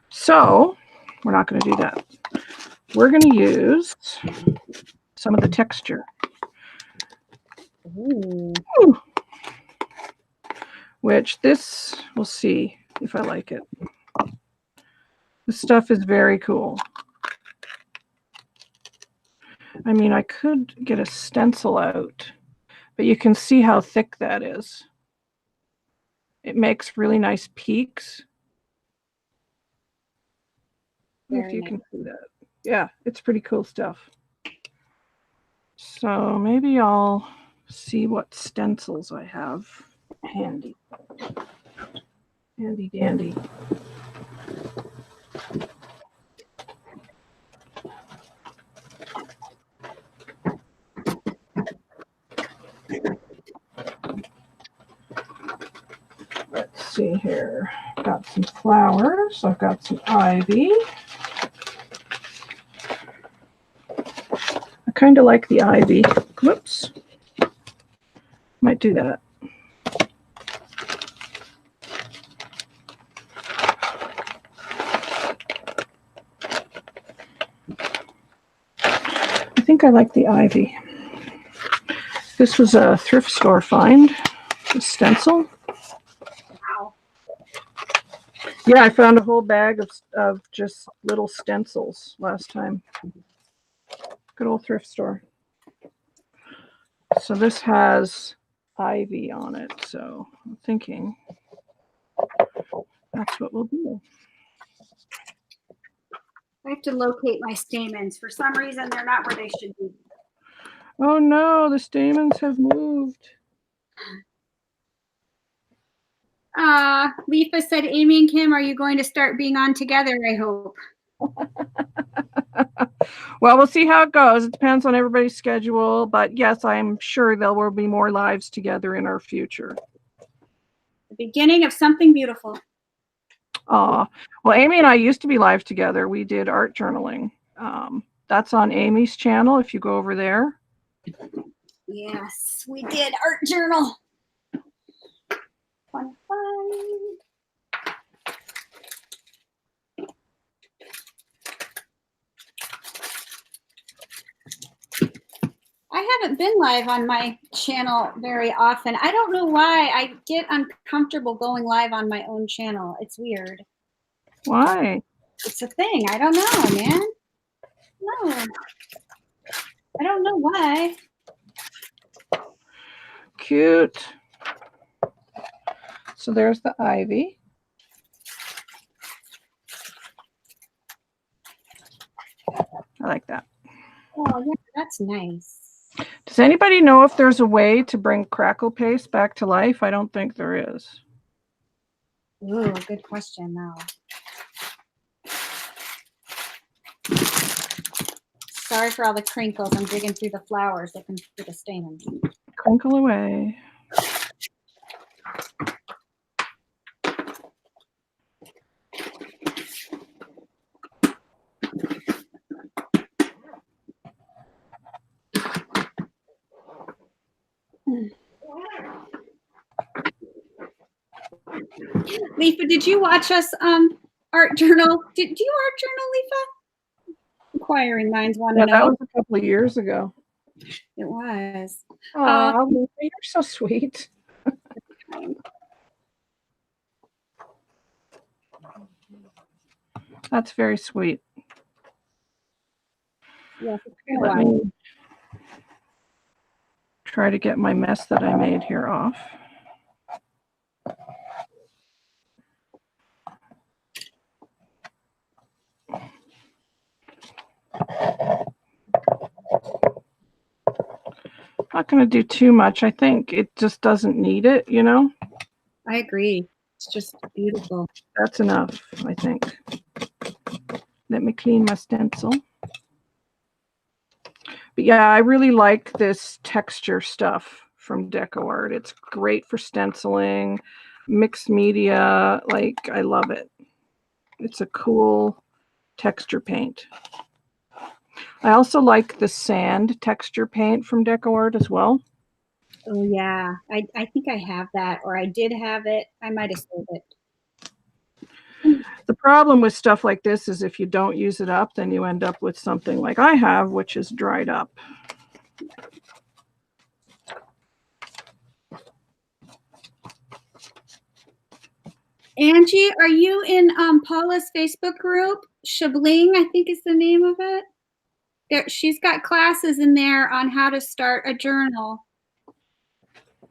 So we're not going to do that. We're going to use some of the texture. Ooh. Which this, we'll see if I like it. This stuff is very cool. I mean, I could get a stencil out, but you can see how thick that is. It makes really nice peaks. If you can see that. Yeah, it's pretty cool stuff. So maybe I'll see what stencils I have handy. Handy dandy. Let's see here. Got some flowers. I've got some ivy. I kind of like the ivy. Whoops. Might do that. I think I like the ivy. This was a thrift store find. A stencil. Wow. Yeah, I found a whole bag of just little stencils last time. Good old thrift store. So this has ivy on it. So I'm thinking that's what we'll do. I have to locate my stamens. For some reason, they're not where they should be. Oh no, the stamens have moved. Leafa said, Amy and Kim, are you going to start being on together, I hope? Well, we'll see how it goes. It depends on everybody's schedule. But yes, I'm sure there will be more lives together in our future. The beginning of something beautiful. Well, Amy and I used to be live together. We did art journaling. That's on Amy's channel if you go over there. Yes, we did art journal. Fun, fun. I haven't been live on my channel very often. I don't know why. I get uncomfortable going live on my own channel. It's weird. Why? It's a thing. I don't know, man. No. I don't know why. Cute. So there's the ivy. I like that. Oh, yeah, that's nice. Does anybody know if there's a way to bring crackle paste back to life? I don't think there is. Ooh, good question, though. Sorry for all the crinkles. I'm digging through the flowers looking for the stamens. Crinkle away. Leafa, did you watch us art journal? Did you art journal, Leafa? Inquiring minds want to know. That was a couple of years ago. It was. Oh, Leafa, you're so sweet. That's very sweet. Yes, Let me try to get my mess that I made here off. Not going to do too much. I think it just doesn't need it, you know? I agree. It's just beautiful. That's enough, I think. Let me clean my stencil. But yeah, I really like this texture stuff from DecoArt. It's great for stenciling, mixed media. Like, I love it. It's a cool texture paint. I also like the sand texture paint from DecoArt as well. Oh, yeah. I think I have that, or I did have it. I might have sold it. The problem with stuff like this is if you don't use it up, then you end up with something like I have, which is dried up. Angie, are you in Paula's Facebook group? Shabling, I think is the name of it. She's got classes in there on how to start a journal.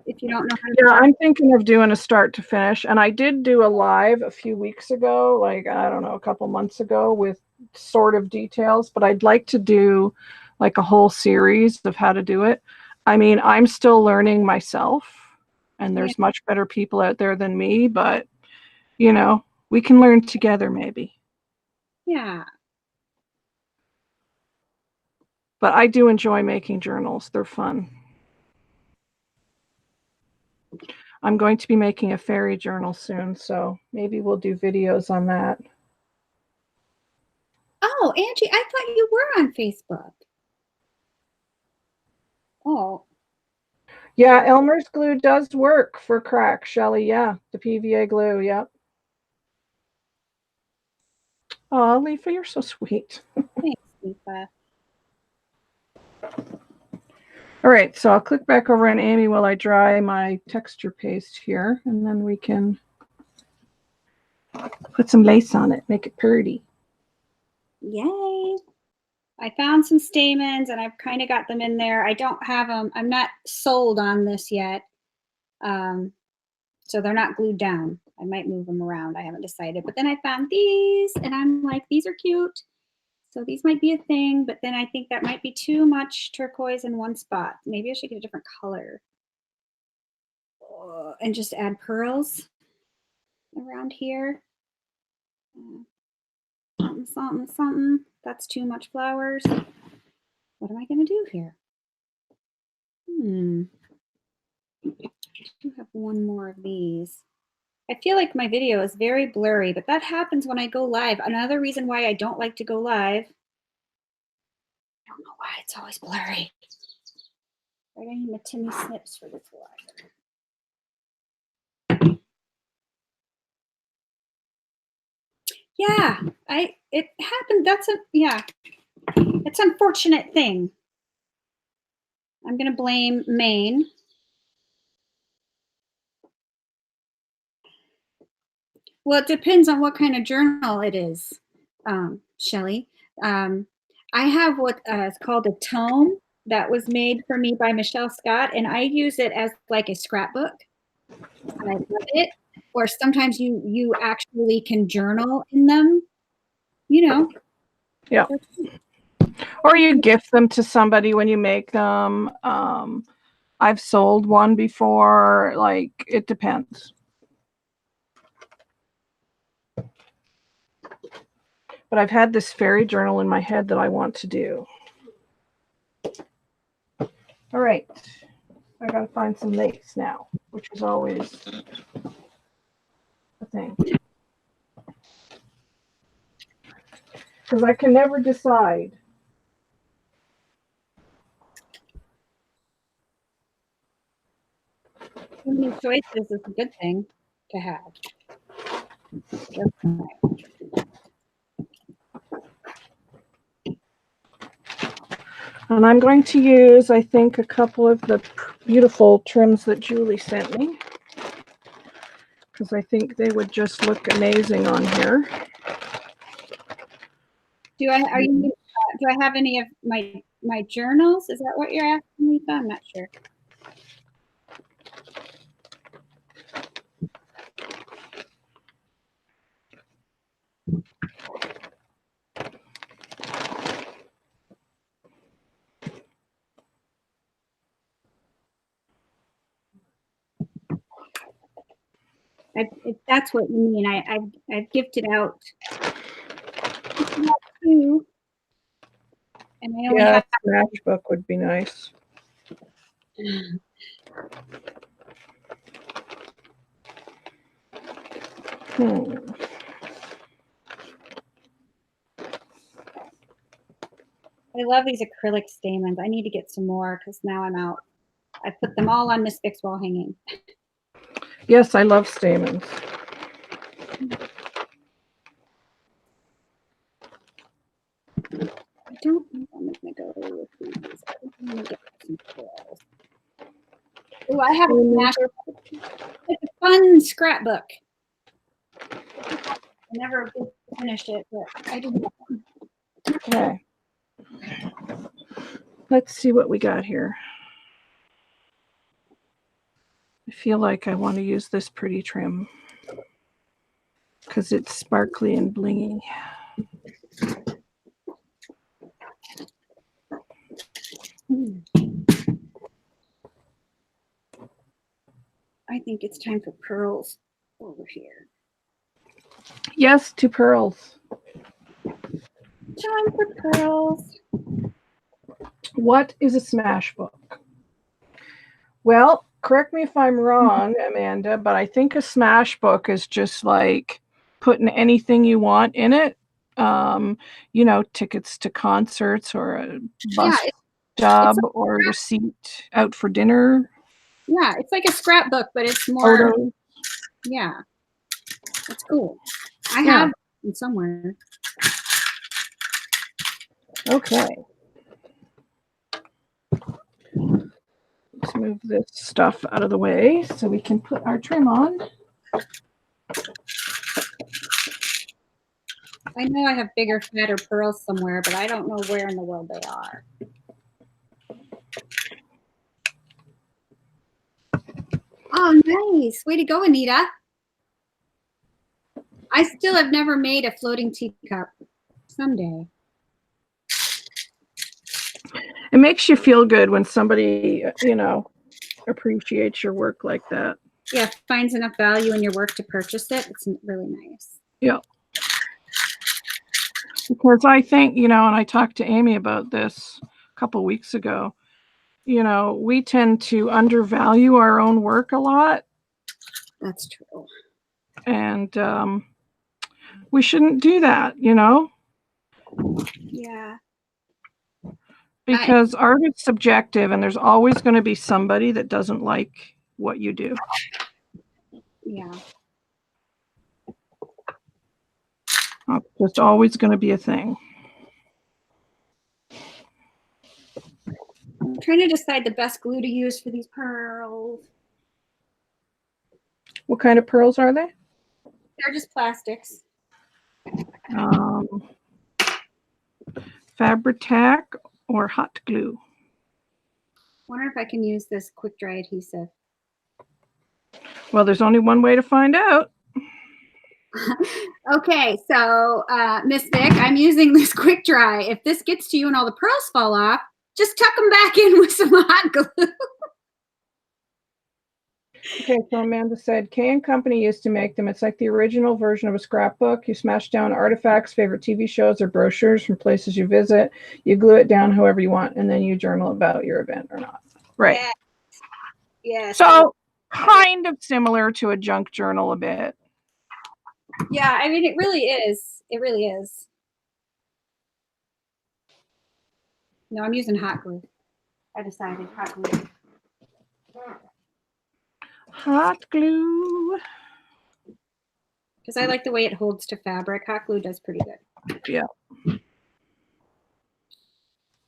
If you don't know how to. Yeah, I'm thinking of doing a start to finish. And I did do a live a few weeks ago, like, I don't know, a couple months ago with sort of details, but I'd like to do like a whole series of how to do it. I mean, I'm still learning myself, and there's much better people out there than me, but you know, we can learn together maybe. Yeah. But I do enjoy making journals. They're fun. I'm going to be making a fairy journal soon, so maybe we'll do videos on that. Oh, Angie, I thought you were on Facebook. Oh. Yeah, Elmer's glue does work for cracks, Shelly. Yeah, the PVA glue. Yep. Oh, Leafa, you're so sweet. Thanks, Leafa. All right, so I'll click back over on Amy while I dry my texture paste here, and then we can put some lace on it, make it pretty. Yay. I found some stamens and I've kind of got them in there. I don't have them. I'm not sold on this yet. So they're not glued down. I might move them around. I haven't decided. But then I found these and I'm like, these are cute. So these might be a thing, but then I think that might be too much turquoise in one spot. Maybe I should get a different color. And just add pearls around here. Something, something, something. That's too much flowers. What am I going to do here? I do have one more of these. I feel like my video is very blurry, but that happens when I go live. Another reason why I don't like to go live. I don't know why it's always blurry. I need my Timmy snips for this live. Yeah, it happened. It's an unfortunate thing. I'm gonna blame Maine. Well, it depends on what kind of journal it is, Shelly. I have what is called a tome that was made for me by Michelle Scott, and I use it as like a scrapbook. I love it. Or sometimes you actually can journal in them, you know. Yeah. Or you gift them to somebody when you make them. I've sold one before. Like, it depends. But I've had this fairy journal in my head that I want to do. All right. I got to find some lace now, which is always a thing. Because I can never decide. Too many choices is a good thing to have. And I'm going to use, I think, a couple of the beautiful trims that Julie sent me, because I think they would just look amazing on here. Do I have any of my journals? Is that what you're asking me? I'm not sure. If that's what you mean, I've gifted out two, and I only have a matchbook would be nice. I love these acrylic stamens. I need to get some more because now I'm out. I put them all on Miss Vic's wall hanging. Yes, I love stamens. I don't think I'm gonna go with these. I think I'm gonna get some pearls. Oh, I have a smash. It's a fun scrapbook. I never finished it, but I did. Okay. Let's see what we got here. I feel like I want to use this pretty trim because it's sparkly and blingy. I think it's time for pearls over here. Yes, to pearls. Time for pearls. What is a smash book? Well, correct me if I'm wrong, Amanda, but I think a smash book is just like putting anything you want in it. You know, tickets to concerts or a bus stop or a receipt out for dinner. Yeah, it's like a scrapbook, but it's more. Photos. Yeah, it's cool. I have it somewhere. Okay. Let's move this stuff out of the way so we can put our trim on. I know I have bigger, fatter pearls somewhere, but I don't know where in the world they are. Oh, nice. Way to go, Anita. I still have never made a floating teacup. Someday. It makes you feel good when somebody, you know, appreciates your work like that. Yeah, finds enough value in your work to purchase it. It's really nice. Yeah. Because I think, you know, and I talked to Amy about this a couple weeks ago, you know, we tend to undervalue our own work a lot. That's true. And we shouldn't do that, you know? Yeah. Because art is subjective and there's always going to be somebody that doesn't like what you do. Yeah. It's just always going to be a thing. I'm trying to decide the best glue to use for these pearls. What kind of pearls are they? They're just plastics. Fabri-Tac or hot glue? Wonder if I can use this quick dry adhesive. Well, there's only one way to find out. Okay, so Miss Vic, I'm using this quick dry. If this gets to you and all the pearls fall off, just tuck them back in with some hot glue. Okay, so Amanda said, K & Company used to make them. It's like the original version of a scrapbook. You smash down artifacts, favorite TV shows, or brochures from places you visit. You glue it down however you want, and then you journal about your event or not. Right. Yeah. So kind of similar to a junk journal a bit. Yeah, I mean, it really is. It really is. No, I'm using hot glue. I decided hot glue. Hot glue. Because I like the way it holds to fabric. Hot glue does pretty good. Yeah.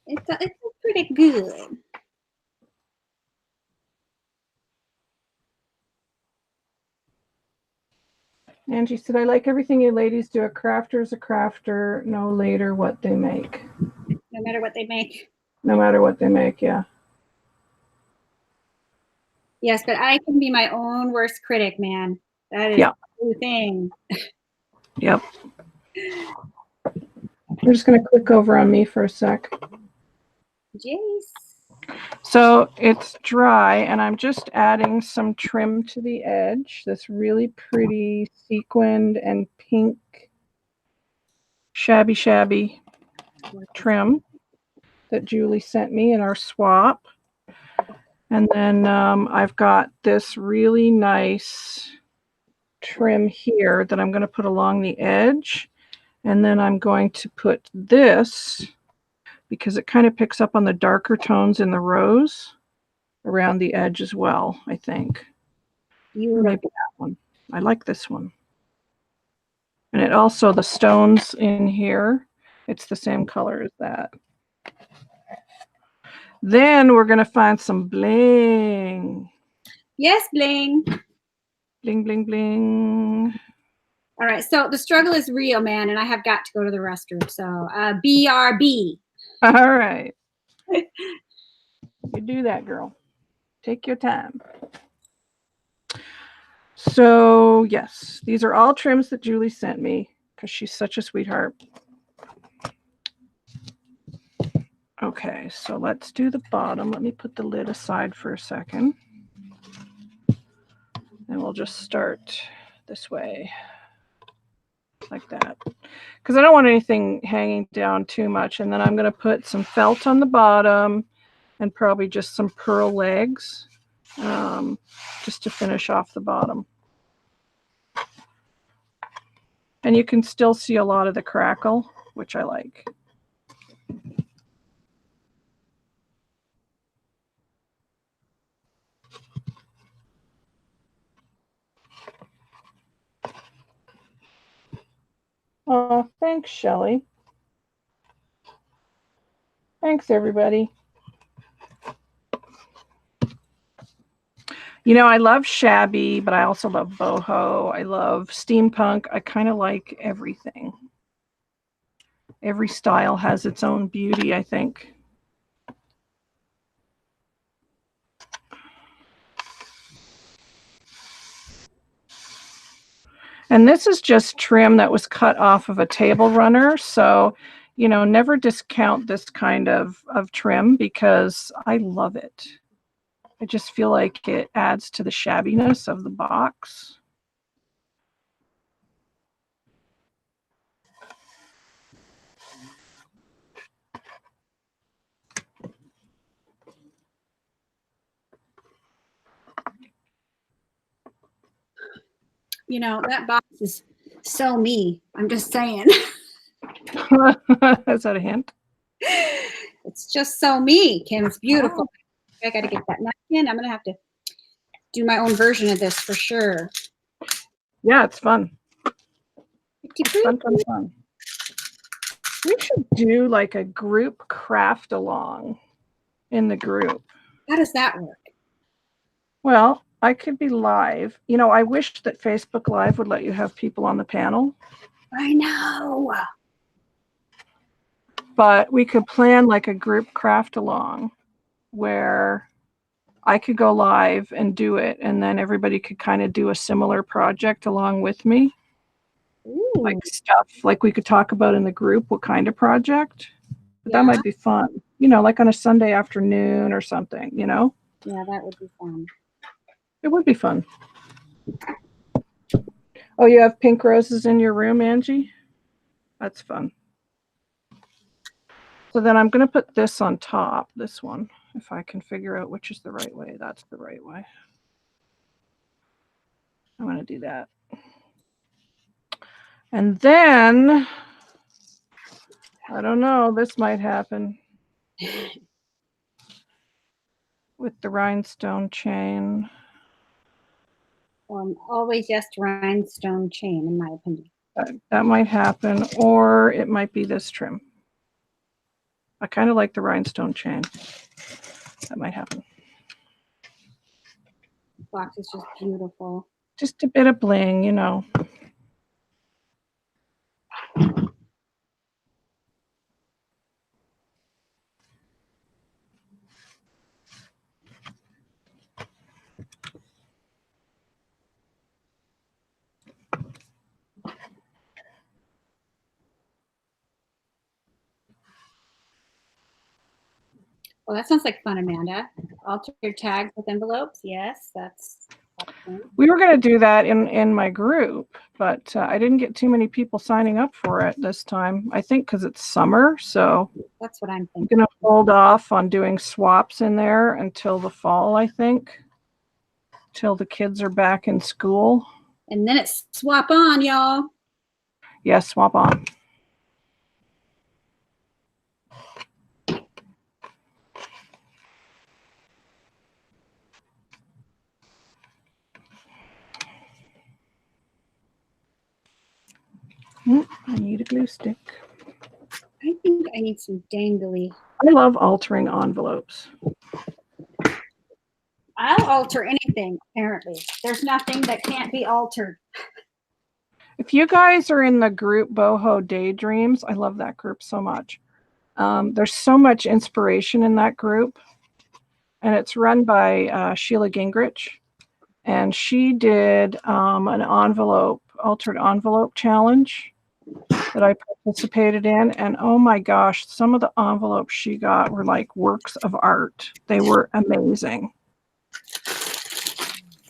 It's pretty good. Angie said, I like everything you ladies do. A crafter is a crafter, no later what they make. No matter what they make. No matter what they make, yeah. Yes, but I can be my own worst critic, man. That is the thing. Yep. I'm just going to click over on me for a sec. Jace. So it's dry, and I'm just adding some trim to the edge. This really pretty sequined and pink shabby trim that Julie sent me in our swap. And then I've got this really nice trim here that I'm going to put along the edge. And then I'm going to put this, because it kind of picks up on the darker tones in the rose, around the edge as well, I think. Maybe that one. I like this one. And it also, the stones in here, it's the same color as that. Then we're going to find some bling. Yes, bling. Bling, bling, bling. All right, so the struggle is real, man, and I have got to go to the restroom. So BRB. All right. You do that, girl. Take your time. So, yes, these are all trims that Julie sent me because she's such a sweetheart. Okay, so let's do the bottom. Let me put the lid aside for a second. And we'll just start this way, like that. Because I don't want anything hanging down too much. And then I'm going to put some felt on the bottom and probably just some pearl legs. just to finish off the bottom. And you can still see a lot of the crackle, which I like. Oh, thanks, Shelley. Thanks, everybody. You know, I love Shabby, but I also love boho. I love steampunk. I kind of like everything. Every style has its own beauty, I think. And this is just trim that was cut off of a table runner. So, you know, never discount this kind of trim because I love it. I just feel like it adds to the shabbiness of the box. You know, that box is so me. I'm just saying. Is that a hint? It's just so me, Kim. It's beautiful. Oh. I got to get that napkin. I'm going to have to do my own version of this for sure. Yeah, it's fun. Fun. We should do like a group craft along in the group. How does that work? Well, I could be live. You know, I wish that Facebook Live would let you have people on the panel. I know. But we could plan like a group craft along where I could go live and do it, and then everybody could kind of do a similar project along with me. Ooh. Like stuff like we could talk about in the group, what kind of project. But that might be fun. You know, like on a Sunday afternoon or something, you know? Yeah, that would be fun. It would be fun. Oh, you have pink roses in your room, Angie? That's fun. So then I'm going to put this on top, this one, if I can figure out which is the right way. That's the right way. I'm going to do that. And then, I don't know, this might happen with the rhinestone chain. Always yes to rhinestone chain, in my opinion. That might happen, or it might be this trim. I kind of like the rhinestone chain. That might happen. The box is just beautiful. Just a bit of bling, you know. Well, that sounds like fun, Amanda. Alter your tags with envelopes. Yes, that's fun. We were going to do that in my group, but I didn't get too many people signing up for it this time. I think because it's summer, so that's what I'm thinking. I'm going to hold off on doing swaps in there until the fall, I think, till the kids are back in school. And then it's swap on, y'all. Yeah, swap on. I need a glue stick. I think I need some dangly. I love altering envelopes. I'll alter anything, apparently. There's nothing that can't be altered. If you guys are in the group Boho Daydreams, I love that group so much. There's so much inspiration in that group. And it's run by Sheila Gingrich. And she did an altered envelope challenge that I participated in. And oh my gosh, some of the envelopes she got were like works of art. They were amazing.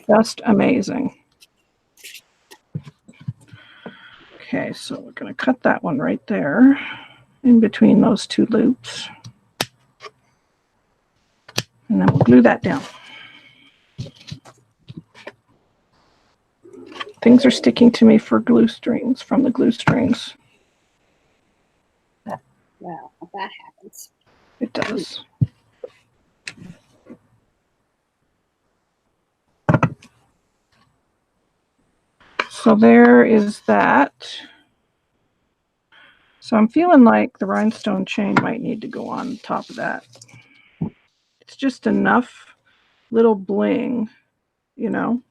Just amazing. Okay, so we're going to cut that one right there in between those two loops. And then we'll glue that down. Things are sticking to me for glue strings, from the glue strings. Well, that happens. It does. So there is that. So I'm feeling like the rhinestone chain might need to go on top of that. It's just enough little bling, you know?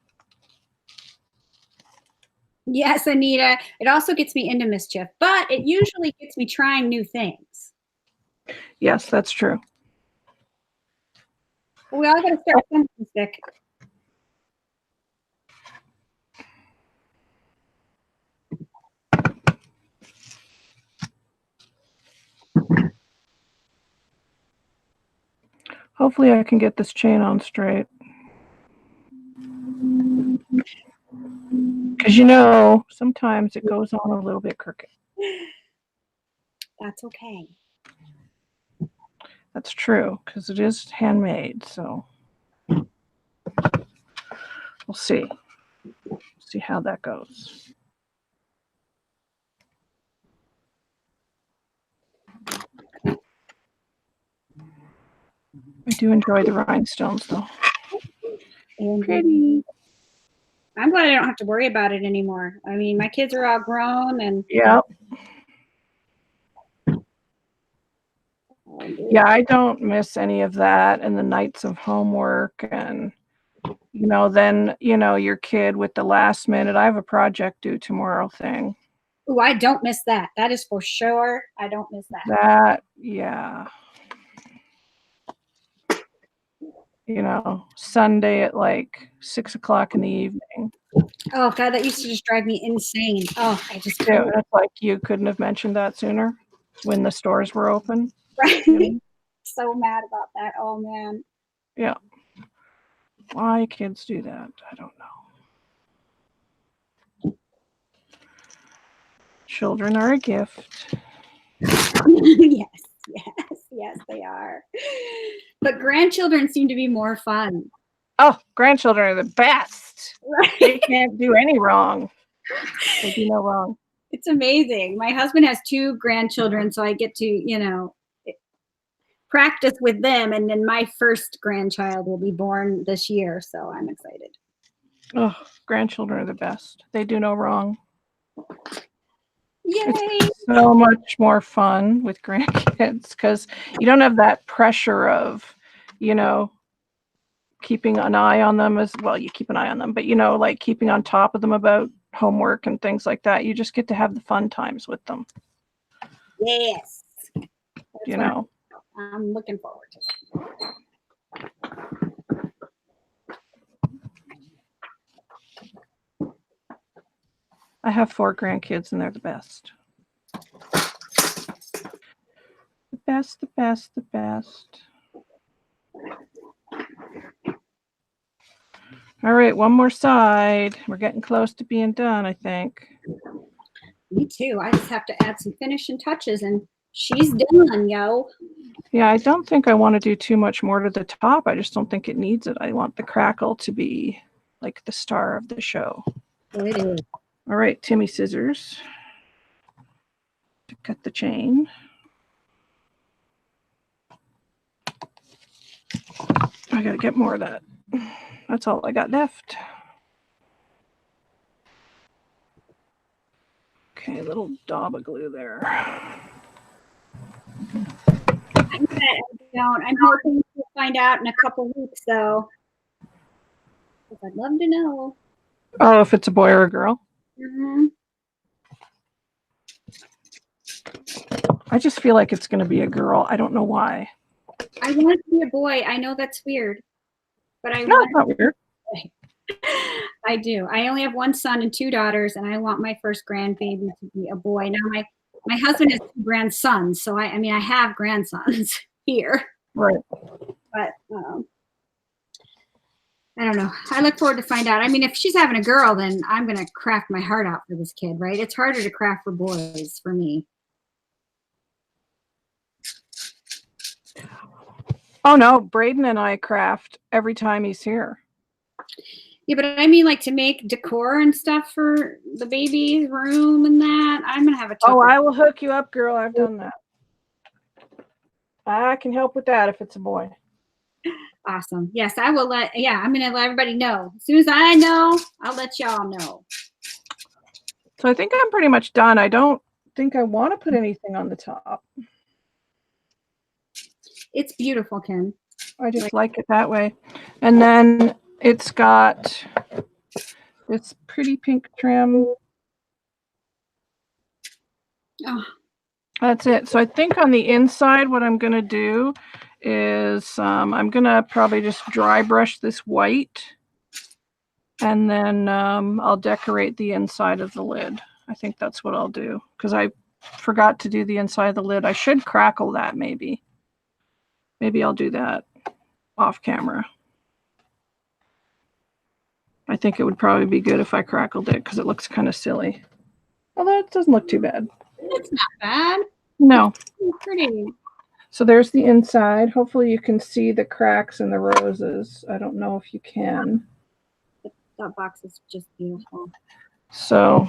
Yes, Anita. It also gets me into mischief, but it usually gets me trying new things. Yes, that's true. We all got to start with something, Vic. Hopefully I can get this chain on straight. Because you know, sometimes it goes on a little bit crooked. That's okay. That's true, because it is handmade, so we'll see. See how that goes. I do enjoy the rhinestones, though. Pretty. I'm glad I don't have to worry about it anymore. I mean, my kids are all grown, and yeah. Yeah, I don't miss any of that, and the nights of homework, and you know, then you know your kid with the last minute. I have a project due tomorrow thing. Oh, I don't miss that. That is for sure. I don't miss that. That, yeah. You know, Sunday at like 6 o'clock in the evening. Oh God, that used to just drive me insane. Oh, I just Yeah, it's like you couldn't have mentioned that sooner when the stores were open. right. You know? So mad about that. Oh man. Yeah. Why kids do that, I don't know. Children are a gift. Yes, they are. But grandchildren seem to be more fun. Oh, grandchildren are the best. Right. They can't do any wrong. They do no wrong. It's amazing. My husband has 2 grandchildren, so I get to, you know, practice with them. And then my first grandchild will be born this year, so I'm excited. Oh, grandchildren are the best. They do no wrong. Yay! It's so much more fun with grandkids because you don't have that pressure of, you know, keeping an eye on them as well. You keep an eye on them, but you know, like keeping on top of them about homework and things like that. You just get to have the fun times with them. Yes. You know, I'm looking forward to it. I have 4 grandkids and they're the best. The best, the best, the best. All right, one more side. We're getting close to being done, I think. Me too. I just have to add some finishing touches and she's done, yo. Yeah, I don't think I want to do too much more to the top. I just don't think it needs it. I want the crackle to be like the star of the show. Well, it is. All right, Timmy scissors to cut the chain. I gotta get more of that. That's all I got left. Okay, a little daub of glue there. I'm hoping to find out in a couple weeks, though. I'd love to know. Oh, if it's a boy or a girl? Mm-hmm. I just feel like it's going to be a girl. I don't know why. I want it to be a boy. I know that's weird, but I No, want it's not weird. I do. I only have 1 son and 2 daughters, and I want my first grandbaby to be a boy. Now, my husband has 2 grandsons, so I mean, I have grandsons here. Right. But I don't know. I look forward to find out. I mean, if she's having a girl, then I'm going to craft my heart out for this kid, right? It's harder to craft for boys for me. Oh, no. Braden and I craft every time he's here. Yeah, but I mean, like, to make decor and stuff for the baby's room and that. I'm gonna have a tough. Oh, I will hook you up, girl. I've done that. I can help with that if it's a boy. Awesome. Yes, I will let. Yeah, I'm gonna let everybody know. As soon as I know, I'll let y'all know. So I think I'm pretty much done. I don't think I want to put anything on the top. It's beautiful, Kim. I just like it that way. And then it's got this pretty pink trim. Oh. That's it. So I think on the inside, what I'm going to do is I'm going to probably just dry brush this white. And then I'll decorate the inside of the lid. I think that's what I'll do because I forgot to do the inside of the lid. I should crackle that maybe. Maybe I'll do that off camera. I think it would probably be good if I crackled it because it looks kind of silly. Although it doesn't look too bad. It's not bad. No. It's pretty. So there's the inside. Hopefully you can see the cracks and the roses. I don't know if you can. That box is just beautiful. So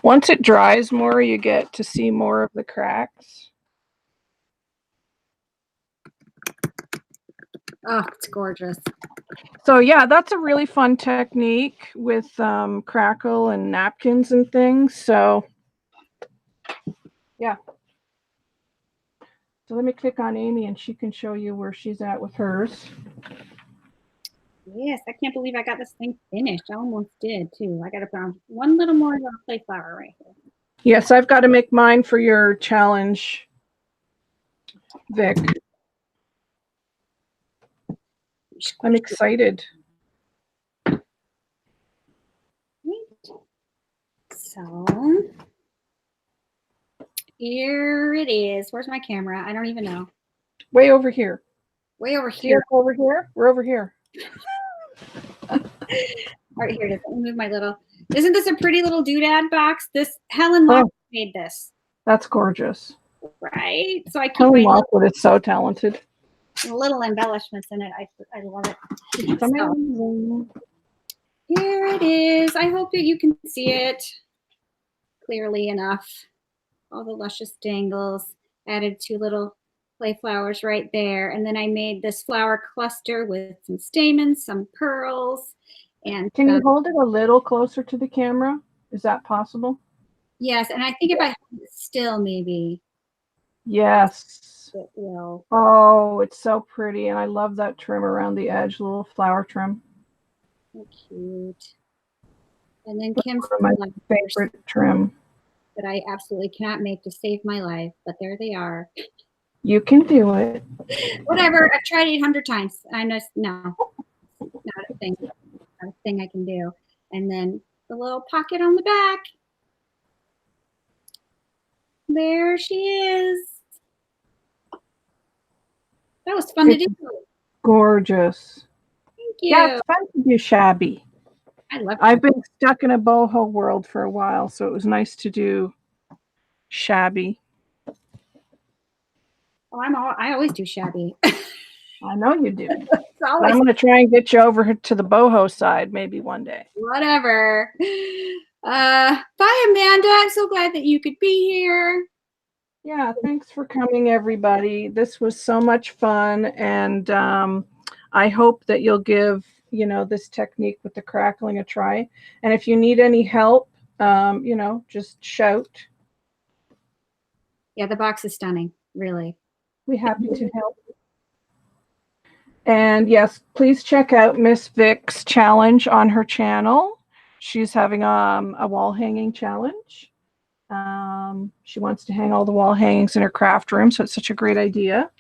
once it dries more, you get to see more of the cracks. Oh, it's gorgeous. So yeah, that's a really fun technique with crackle and napkins and things. So yeah. So let me click on Amy and she can show you where she's at with hers. Yes, I can't believe I got this thing finished. I almost did too. I got to put on one little more play flower right here. Yes, I've got to make mine for your challenge, Vic. I'm excited. So here it is. Where's my camera? I don't even know. Way over here. Way over See here. us over here? We're over here. All right, here it is. Let me move my little. Isn't this a pretty little doodad box? This Helen Lockwood made this. That's gorgeous. Right? So I keep Helen my Lockwood is so talented. little embellishments in it. I love it. It's amazing. Here it is. I hope that you can see it clearly enough. All the luscious dangles. Added 2 little play flowers right there. And then I made this flower cluster with some stamens, some pearls. And can you hold it a little closer to the camera? Is that possible? Yes, and I think if I hold it still, maybe. Yes. It will. Oh, it's so pretty. And I love that trim around the edge, little flower trim. So cute. And then Kim's my favorite trim that I absolutely cannot make to save my life, but there they are. You can do it. Whatever. I've tried 800 times. I know, no, not a thing. Not a thing I can do. And then the little pocket on the back. There she is. That was fun to do. Gorgeous. Thank you. Yeah, it's fun to do shabby. I love it. I've been stuck in a boho world for a while, so it was nice to do shabby. Oh, I always do shabby. I know you do. I'm going to try and get you over to the boho side maybe one day. Whatever. Bye, Amanda. I'm so glad that you could be here. Yeah, thanks for coming, everybody. This was so much fun, and I hope that you'll give this technique with the crackling a try. And if you need any help, just shout. Yeah, the box is stunning, really. We're happy to help. And yes, please check out Miss Vic's challenge on her channel. She's having a wall hanging challenge. She wants to hang all the wall hangings in her craft room, so it's such a great idea.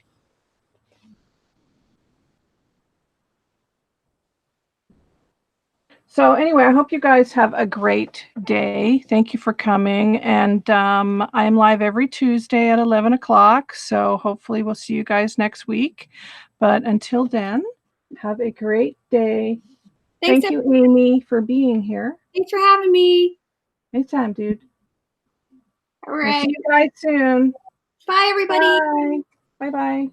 So anyway, I hope you guys have a great day. Thank you for coming. And I'm live every Tuesday at 11 o'clock. So hopefully we'll see you guys next week. But until then, have a great day. Thank you, Amy, for being here. Thanks for having me. Anytime, dude. All right. We'll see you guys soon. Bye, everybody. Bye. Bye-bye.